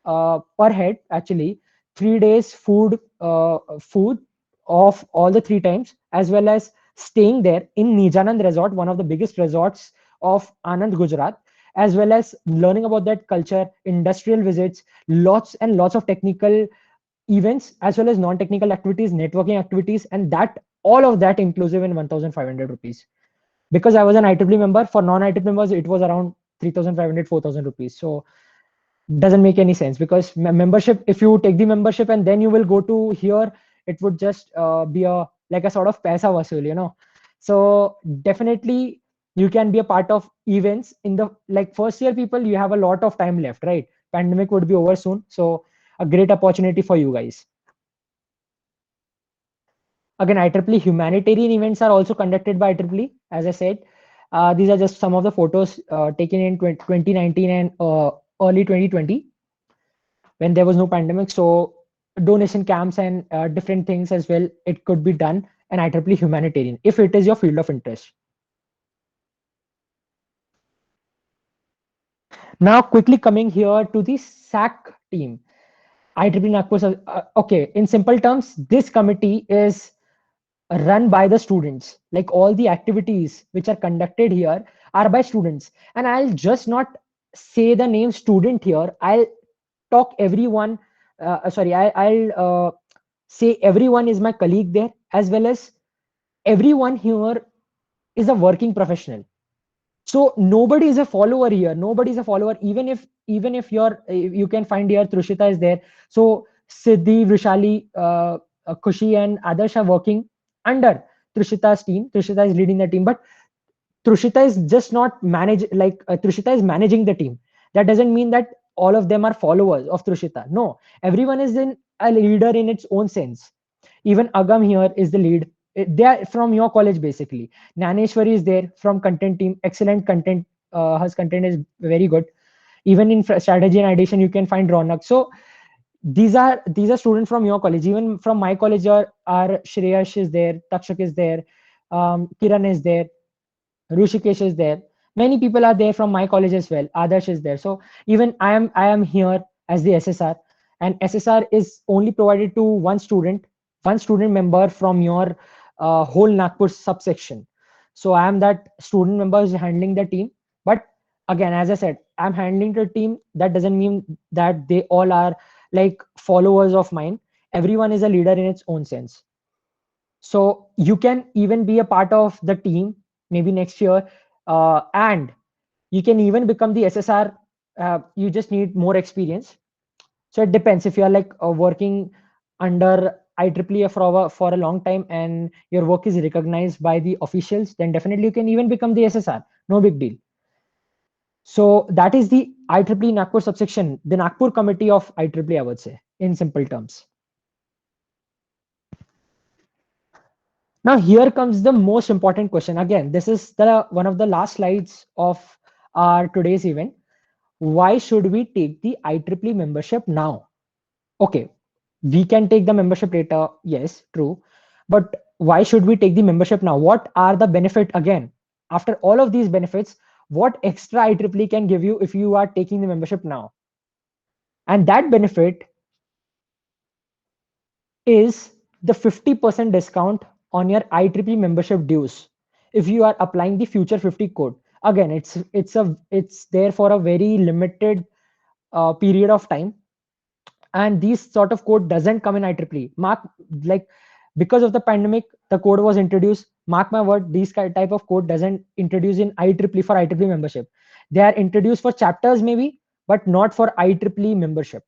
per head, actually 3 days food of all the 3 times, as well as staying there in Nijanand Resort, one of the biggest resorts of Anand, Gujarat, as well as learning about that culture, industrial visits, lots and lots of technical events, as well as non-technical activities, networking activities, and that all of that inclusive in 1,500 rupees. Because I was an IEEE member, for non-IEEE members, it was around 3,500, 4,000 rupees. So doesn't make any sense, because membership, if you take the membership and then you will go to here, it would just be a like a sort of paisa vasool, so definitely you can be a part of events in the like first year people. You have a lot of time left, right? Pandemic would be over soon, so a great opportunity for you guys. Again, IEEE humanitarian events are also conducted by IEEE, as I said. These are just some of the photos taken in 2019 and early 2020, when there was no pandemic. So donation camps and different things as well, it could be done, and IEEE humanitarian if it is your field of interest. Now quickly coming here to the SAC team, IEEE Nagpur. Okay, in simple terms, this committee is run by the students. Like all the activities which are conducted here are by students, and I'll just not say the name student here. I'll talk everyone. I'll say everyone is my colleague there, as well as everyone here is a working professional. So nobody is a follower here. Nobody is a follower. Even if you can find here Trushita is there. So Siddhi, Vrishali, Khushi, and others are working under Trushita's team. Trushita is leading the team, but Trushita is just not manage like Trushita is managing the team. That doesn't mean that all of them are followers of Trushita. No, everyone is in a leader in its own sense. Even Agam here is the lead. They are from your college basically. Naneshwari is there from content team. Excellent content. Her content is very good. Even in strategy and ideation, you can find Ronak. So these are students from your college. Even from my college, are Shreyash is there, Takshak is there, Kiran is there, Rushikesh is there. Many people are there from my college as well. Adarsh is there. So even I am here as the SSR, and SSR is only provided to one student member from your whole Nagpur subsection. So I am that student member who's handling the team. But again, as I said, I'm handling the team. That doesn't mean that they all are like followers of mine. Everyone is a leader in its own sense. So you can even be a part of the team maybe next year, and you can even become the SSR. You just need more experience. So it depends. If you are like working under IEEE for a long time and your work is recognized by the officials, then definitely you can even become the SSR. No big deal. So that is the IEEE Nagpur subsection, the Nagpur committee of IEEE, I would say, in simple terms. Now here comes the most important question. Again, this is the one of the last slides of our today's event. Why should we take the IEEE membership now? Okay, we can take the membership later. Yes, true. But why should we take the membership now? What are the benefit again? After all of these benefits, what extra IEEE can give you if you are taking the membership now? And that benefit is the 50% discount on your IEEE membership dues if you are applying the future 50 code. Again, it's there for a very limited period of time, and these sort of code doesn't come in IEEE. Mark, like, because of the pandemic, the code was introduced. Mark my word, these type of code doesn't introduce in IEEE for IEEE membership. They are introduced for chapters maybe, but not for IEEE membership.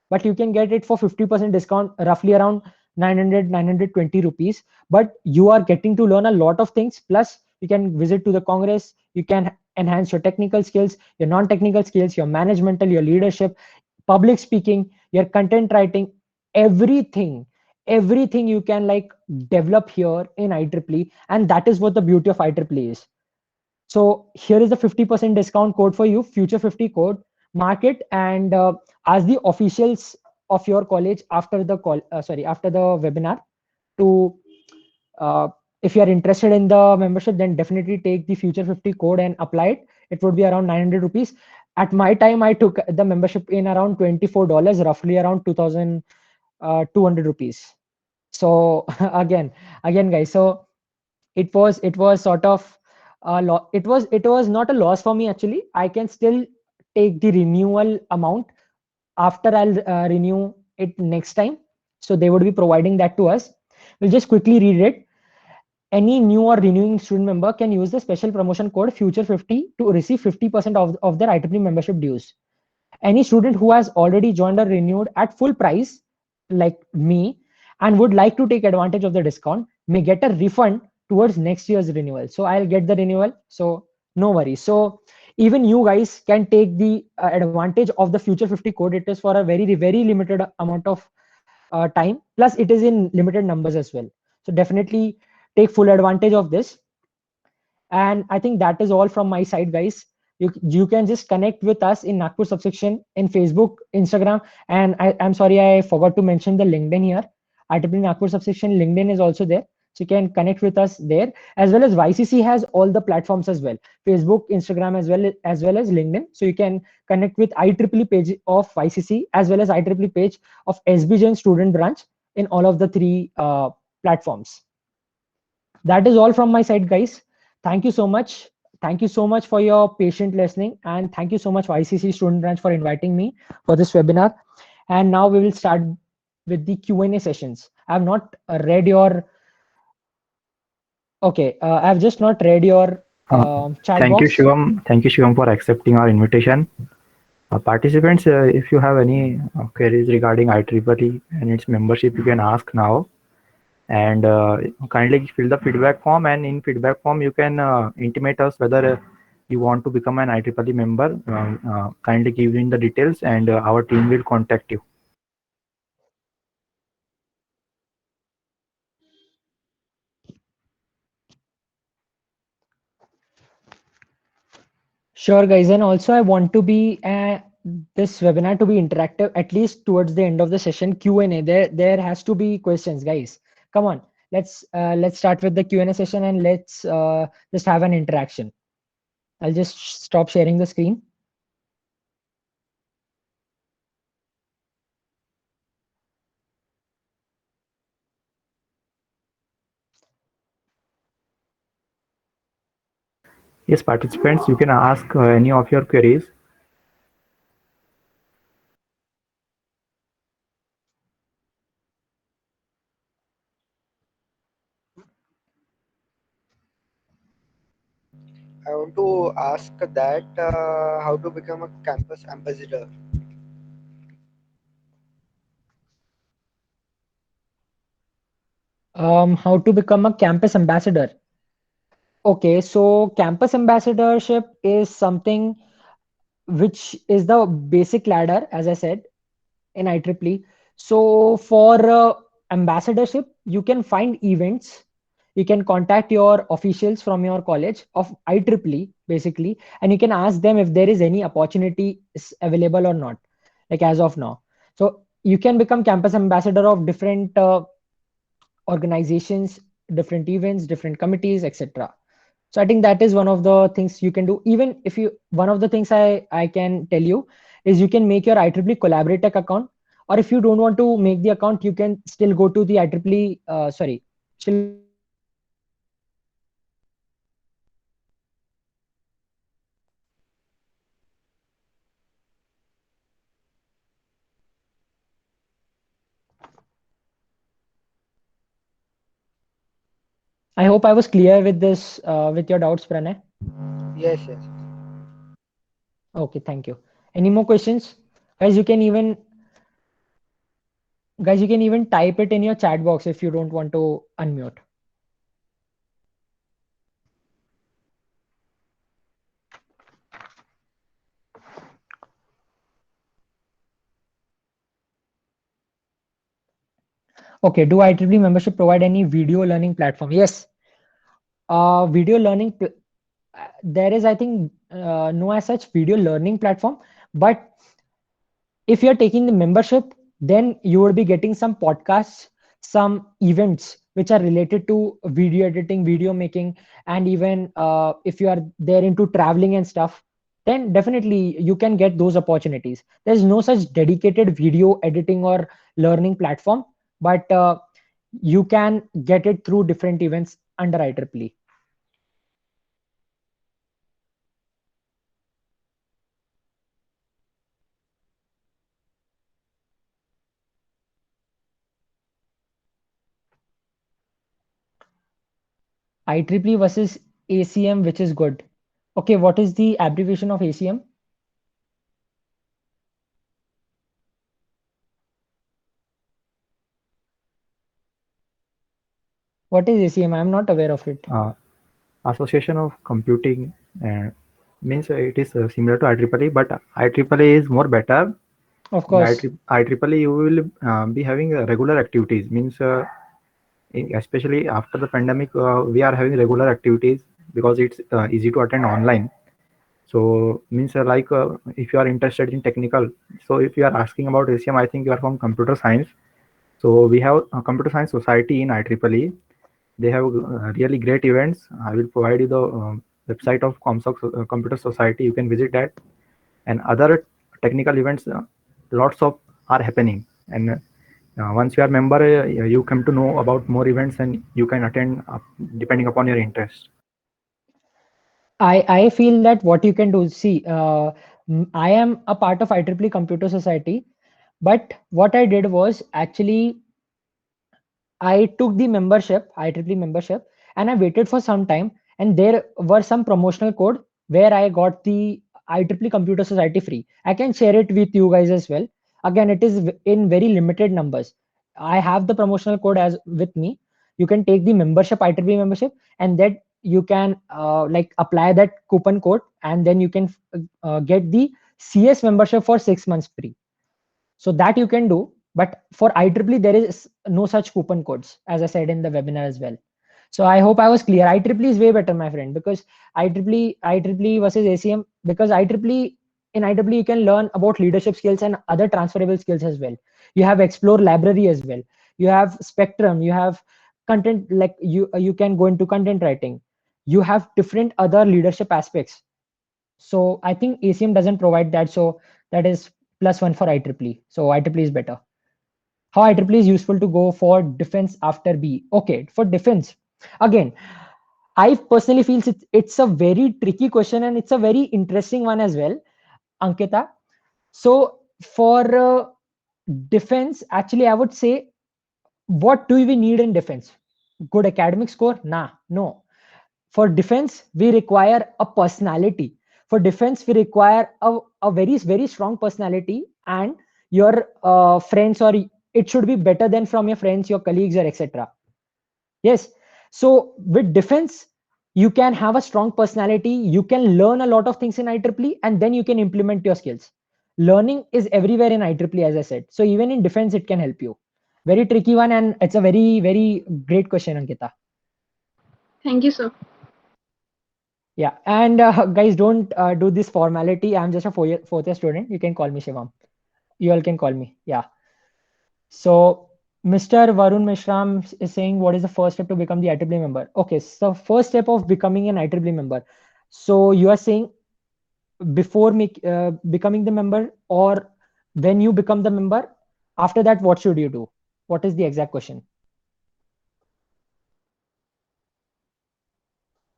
But you can get it for 50% discount, roughly around 920 rupees. But you are getting to learn a lot of things. Plus, you can visit to the Congress. You can enhance your technical skills, your non-technical skills, your managemental, your leadership, public speaking, your content writing, everything. Everything you can like develop here in IEEE, and that is what the beauty of IEEE is. So here is the 50% discount code for you, future 50 code. Mark it and ask the officials of your college after the after the webinar to if you are interested in the membership, then definitely take the future 50 code and apply it. It would be around 900 rupees. At my time, I took the membership in around $24, roughly around 2,200 rupees. So again, guys. So it was sort of it was not a loss for me actually. I can still take the renewal amount after I'll renew it next time. So they would be providing that to us. We'll just quickly read it. Any new or renewing student member can use the special promotion code future50 to receive 50% of their IEEE membership dues. Any student who has already joined or renewed at full price, like me, and would like to take advantage of the discount may get a refund towards next year's renewal. So I'll get the renewal. So no worries. So even you guys can take the advantage of the future 50 code. It is for a very limited amount of time. Plus it is in limited numbers as well. So definitely take full advantage of this. And I think that is all from my side, guys. You can just connect with us in Nagpur subsection in Facebook, Instagram, and I'm sorry I forgot to mention the LinkedIn here. IEEE Nagpur subsection LinkedIn is also there. So you can connect with us there, as well as YCC has all the platforms as well, Facebook, Instagram, as well as LinkedIn. So you can connect with IEEE page of YCC as well as IEEE page of SBJN student branch in all of the three platforms. That is all from my side, guys. Thank you so much. Thank you so much for your patient listening, and thank you so much YCC student branch for inviting me for this webinar. And now we will start with the Q&A sessions. I have not read your okay. I have just not read your Uh, chat Thank you, box. Shivam. Thank you, Shivam, for accepting our invitation. Participants, if you have any queries regarding IEEE and its membership, you can ask now. And kindly fill the feedback form. And in feedback form, you can intimate us whether you want to become an IEEE member. Kindly give in the details, and our team will contact you. Sure, guys. And also, I want to be this webinar to be interactive at least towards the end of the session. Q&A. There has to be questions, guys. Come on, let's start with the Q&A session, and let's just have an interaction. I'll just stop sharing the screen. Yes, participants, you can ask any of your queries. I want to ask that how to become a campus ambassador. How to become a campus ambassador? Okay, so campus ambassadorship is something which is the basic ladder, as I said, in IEEE. So for ambassadorship, you can find events. You can contact your officials from your college of IEEE, basically, and you can ask them if there is any opportunity is available or not, like as of now. So you can become campus ambassador of different organizations, different events, different committees, etc. So I think that is one of the things you can do. Even if you, one of the things I can tell you is you can make your IEEE Collaboratech account, or if you don't want to make the account, you can still go to the IEEE, still go to the IEEE website and you can register for it. So I think that is one of the things you can do. I hope I was clear with this, with your doubts, Pranay. Yes, yes. Okay, thank you. Any more questions? Guys, you can even type it in your chat box if you don't want to unmute. Okay, do IEEE membership provide any video learning platform? Yes. Video learning, there is, I think, no as such video learning platform, but if you're taking the membership, then you would be getting some podcasts, some events which are related to video editing, video making, and even if you are there into traveling and stuff, then definitely you can get those opportunities. There's no such dedicated video editing or learning platform, but you can get it through different events under IEEE. IEEE versus ACM, which is good. Okay, what is the abbreviation of ACM? What is ACM? I'm not aware of it. Association of Computing, means it is similar to IEEE, but IEEE is more better. Of In course. IEEE, you will be having regular activities. Means especially after the pandemic, we are having regular activities because it's easy to attend online. So means if you are interested in technical, so if you are asking about ACM, I think you are from computer science. So we have a computer science society in IEEE. They have really great events. I will provide you the website of Comsoc Computer Society. You can visit that, and other technical events. Lots of are happening, and once you are member, you come to know about more events, and you can attend depending upon your interest. I feel that what you can do, see, I am a part of IEEE Computer Society, but what I did was actually I took the membership, IEEE membership, and I waited for some time, and there were some promotional code where I got the IEEE Computer Society free. I can share it with you guys as well. Again, it is in very limited numbers. I have the promotional code as with me. You can take the membership, IEEE membership, and that you can like apply that coupon code, and then you can get the CS membership for 6 months free. So that you can do, but for IEEE there is no such coupon codes, as I said in the webinar as well. So I hope I was clear. IEEE is way better, my friend, because IEEE versus ACM, because IEEE, in IEEE you can learn about leadership skills and other transferable skills as well. You have Explore library as well. You have Spectrum. You have content, like you can go into content writing. You have different other leadership aspects. So I think ACM doesn't provide that. So that is +1 for IEEE. So IEEE is better. How IEEE is useful to go for defense after B? Okay, for defense, again, I personally feel it's a very tricky question, and it's a very interesting one as well, Ankita. So for defense, actually, I would say, what do we need in defense? Good academic score? Nah, no. For defense, we require a personality. For defense, we require a very, very strong personality, and your friends, or it should be better than from your friends, your colleagues, or etc. Yes. So with defense, you can have a strong personality. You can learn a lot of things in IEEE, and then you can implement your skills. Learning is everywhere in IEEE, as I said. So even in defense, it can help you. Very tricky one, and it's a very, very great question, Ankita. Thank you, sir. Yeah, and guys, don't do this formality. I'm just a fourth year student. You can call me Shivam. You all can call me. Yeah. So Mr. Varun Mishram is saying, what is the first step to become the IEEE member? Okay, so first step of becoming an IEEE member. So you are saying before becoming the member, or when you become the member, after that, what should you do? What is the exact question?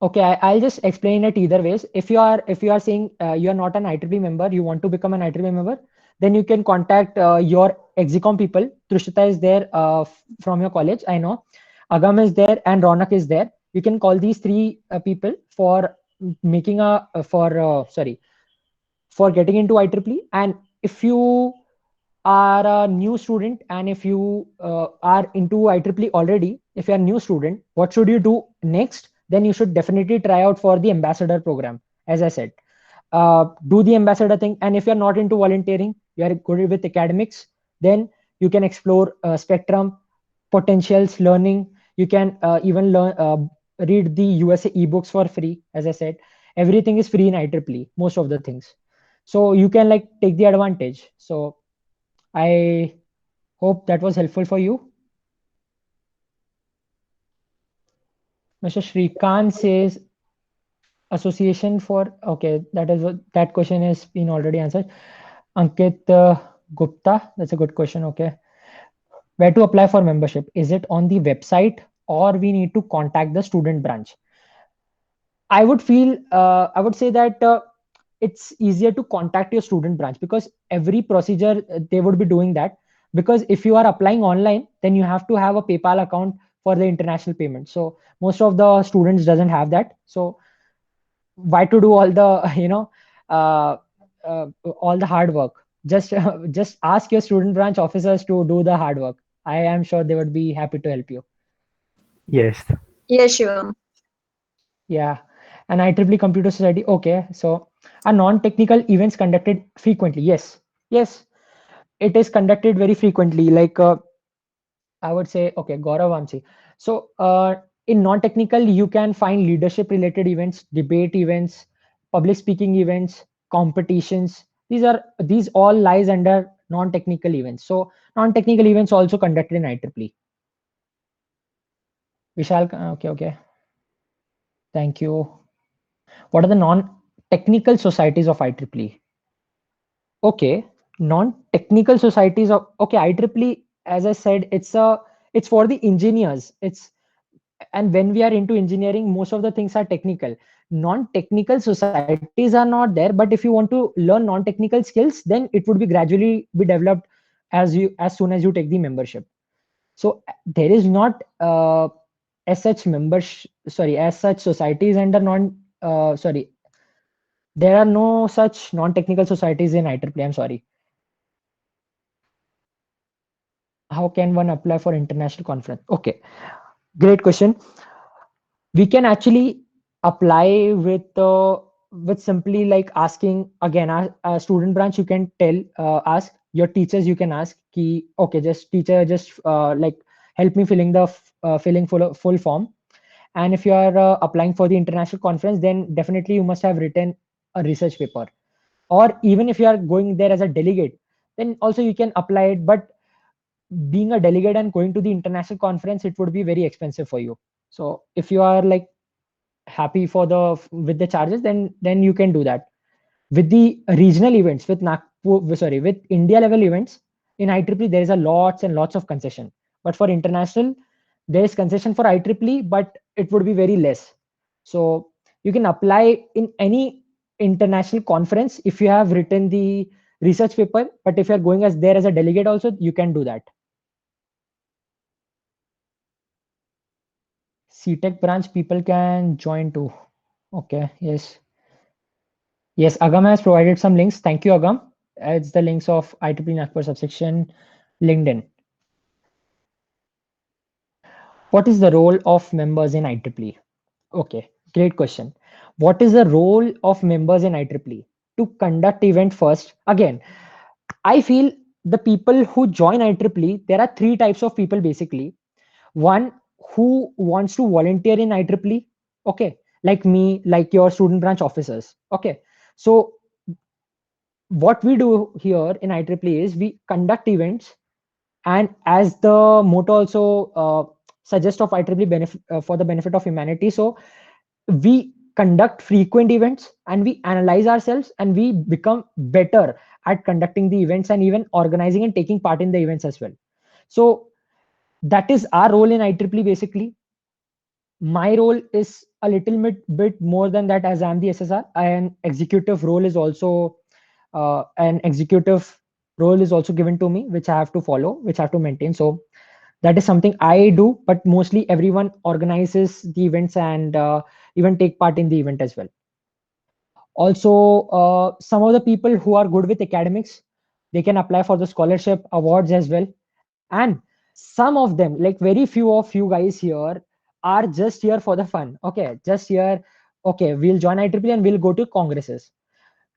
Okay, I'll just explain it either ways. If you are saying you are not an IEEE member, you want to become an IEEE member, then you can contact your Exicom people. Trishita is there from your college, I know. Agam is there and Ronak is there. You can call these three people for making a for getting into IEEE. And if you are a new student, and if you are into IEEE already, if you're a new student, what should you do next? Then you should definitely try out for the ambassador program, as I said. Do the ambassador thing. And if you're not into volunteering, you're good with academics, then you can explore Spectrum, potentials, learning. You can even read the USA ebooks for free. As I said, everything is free in IEEE, most of the things. So you can like take the advantage. So I hope that was helpful for you. Mr. Shrikant says, association for, okay, that question has been already answered. Ankit Gupta, that's a good question. Okay. Where to apply for membership? Is it on the website or we need to contact the student branch? I would say that it's easier to contact your student branch, because every procedure they would be doing that. Because if you are applying online, then you have to have a PayPal account for the international payment. So most of the students doesn't have that. So why to do all the uh, all the hard work? Just just ask your student branch officers to do the hard work. I am sure they would be happy to help you. Yes. Yes, Shivam. Yeah. And IEEE Computer Society. Okay. So are non-technical events conducted frequently? Yes. Yes. It is conducted very frequently. Like I would say, okay, Gaurav Vamsi. So in non-technical, you can find leadership related events, debate events, public speaking events, competitions. These all lies under non-technical events. So non-technical events also conducted in IEEE. Vishal, okay, okay. Thank you. What are the non-technical societies of IEEE? Okay, non-technical societies of, okay, IEEE, as I said, it's for the engineers. And when we are into engineering, most of the things are technical. Non-technical societies are not there, but if you want to learn non-technical skills, then it would be gradually be developed as soon as you take the membership. So there is not as such members, sorry, as such societies under non sorry, there are no such non-technical societies in IEEE. I'm sorry. How can one apply for international conference? Okay, great question. We can actually apply with simply like asking again a student branch. You can tell ask your teachers. You can ask ki, okay, just teacher, just like help me filling filling full form. And if you are applying for the international conference, then definitely you must have written a research paper. Or even if you are going there as a delegate, then also you can apply it. But being a delegate and going to the international conference, it would be very expensive for you. So if you are like happy for the with the charges, then you can do that. With the regional events, with Nagpur, sorry, with India level events in IEEE, there is a lots and lots of concession. But for international, there is concession for IEEE, but it would be very less. So you can apply in any international conference if you have written the research paper. But if you are going as there as a delegate also, you can do that. CTech branch people can join too. Okay, yes. Yes, Agam has provided some links. Thank you, Agam. It's the links of IEEE Nagpur subsection LinkedIn. What is the role of members in IEEE? Okay, great question. What is the role of members in IEEE? To conduct event first. Again, I feel the people who join IEEE, there are three types of people basically. One who wants to volunteer in IEEE, okay, like me, like your student branch officers, okay. So what we do here in IEEE is we conduct events, and as the motto also suggests of IEEE benefit for the benefit of humanity. So we conduct frequent events and we analyze ourselves and we become better at conducting the events and even organizing and taking part in the events as well. So that is our role in IEEE basically. My role is a little bit more than that, as I'm the SSR. An executive role is also an executive role is also given to me, which I have to follow, which I have to maintain. So that is something I do, but mostly everyone organizes the events and even take part in the event as well. Also, some of the people who are good with academics, they can apply for the scholarship awards as well. And some of them, like very few of you guys here, are just here for the fun. Okay, just here. Okay, we'll join IEEE and we'll go to congresses.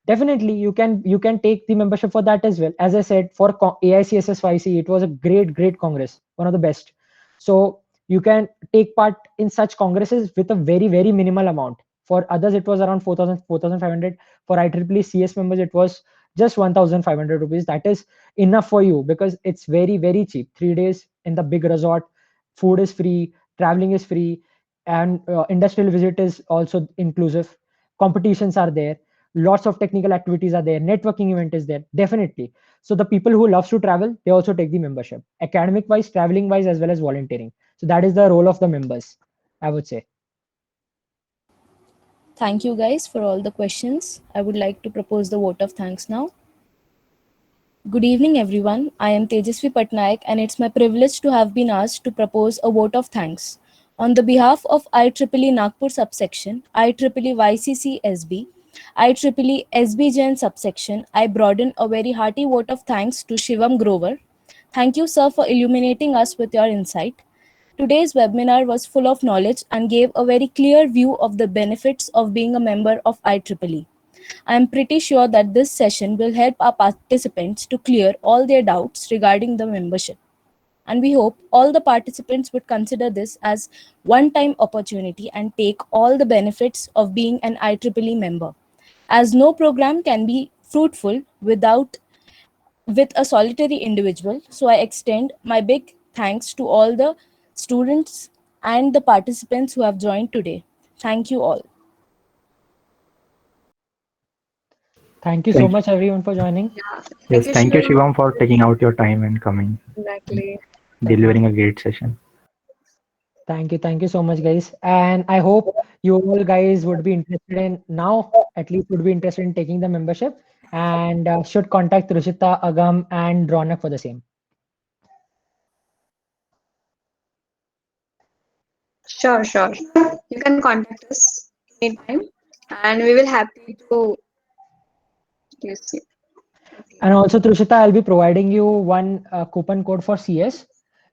Definitely, you can take the membership for that as well. As I said, for AICSS5C, it was a great congress, one of the best. So you can take part in such congresses with a very minimal amount. For others, it was around 4,000, 4,500. For IEEE CS members, it was just 1,500 rupees. That is enough for you because it's very cheap. 3 days in the big resort, food is free, traveling is free, and industrial visit is also inclusive. competitions are there, lots of technical activities are there, networking event is there, definitely. So the people who loves to travel, they also take the membership, academic wise, traveling wise, as well as volunteering. So that is the role of the members, I would say. Thank you guys for all the questions. I would like to propose the vote of thanks now. Good evening, everyone. I am Tejasvi Patnaik, and it's my privilege to have been asked to propose a vote of thanks. On the behalf of IEEE Nagpur subsection, IEEE YCC SB, IEEE SBJN subsection, I broaden a very hearty vote of thanks to Shivam Grover. Thank you, sir, for illuminating us with your insight. Today's webinar was full of knowledge and gave a very clear view of the benefits of being a member of IEEE. I am pretty sure that this session will help our participants to clear all their doubts regarding the membership. And we hope all the participants would consider this as one-time opportunity and take all the benefits of being an IEEE member, as no program can be fruitful with a solitary individual. So I extend my big thanks to all the students and the participants who have joined today. Thank you all. Thank you so much, everyone, for joining. Yeah. Yes, thank you, Shivam. Shivam, for taking out your time and coming, Exactly. delivering a great session. Thank you so much, guys. And I hope you all guys would be interested in now, at least would be interested in taking the membership, and should contact Rushita, Agam, and Ronak for the same. Sure. You can contact us anytime, and we will happy to use you. And also, Trushita, I'll be providing you one coupon code for CS.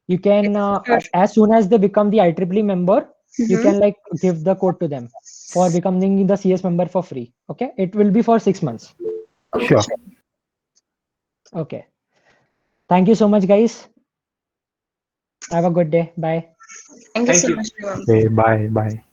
You can, Sure. as soon as they become the IEEE member, you Mhm. can like give the code to them for becoming the CS member for free. Okay, it will be for 6 months. Okay, Sure. sure. Okay. Thank you so much, guys. Have a good day. Bye. Thank you Thank so you. much, Shivam. Okay, bye.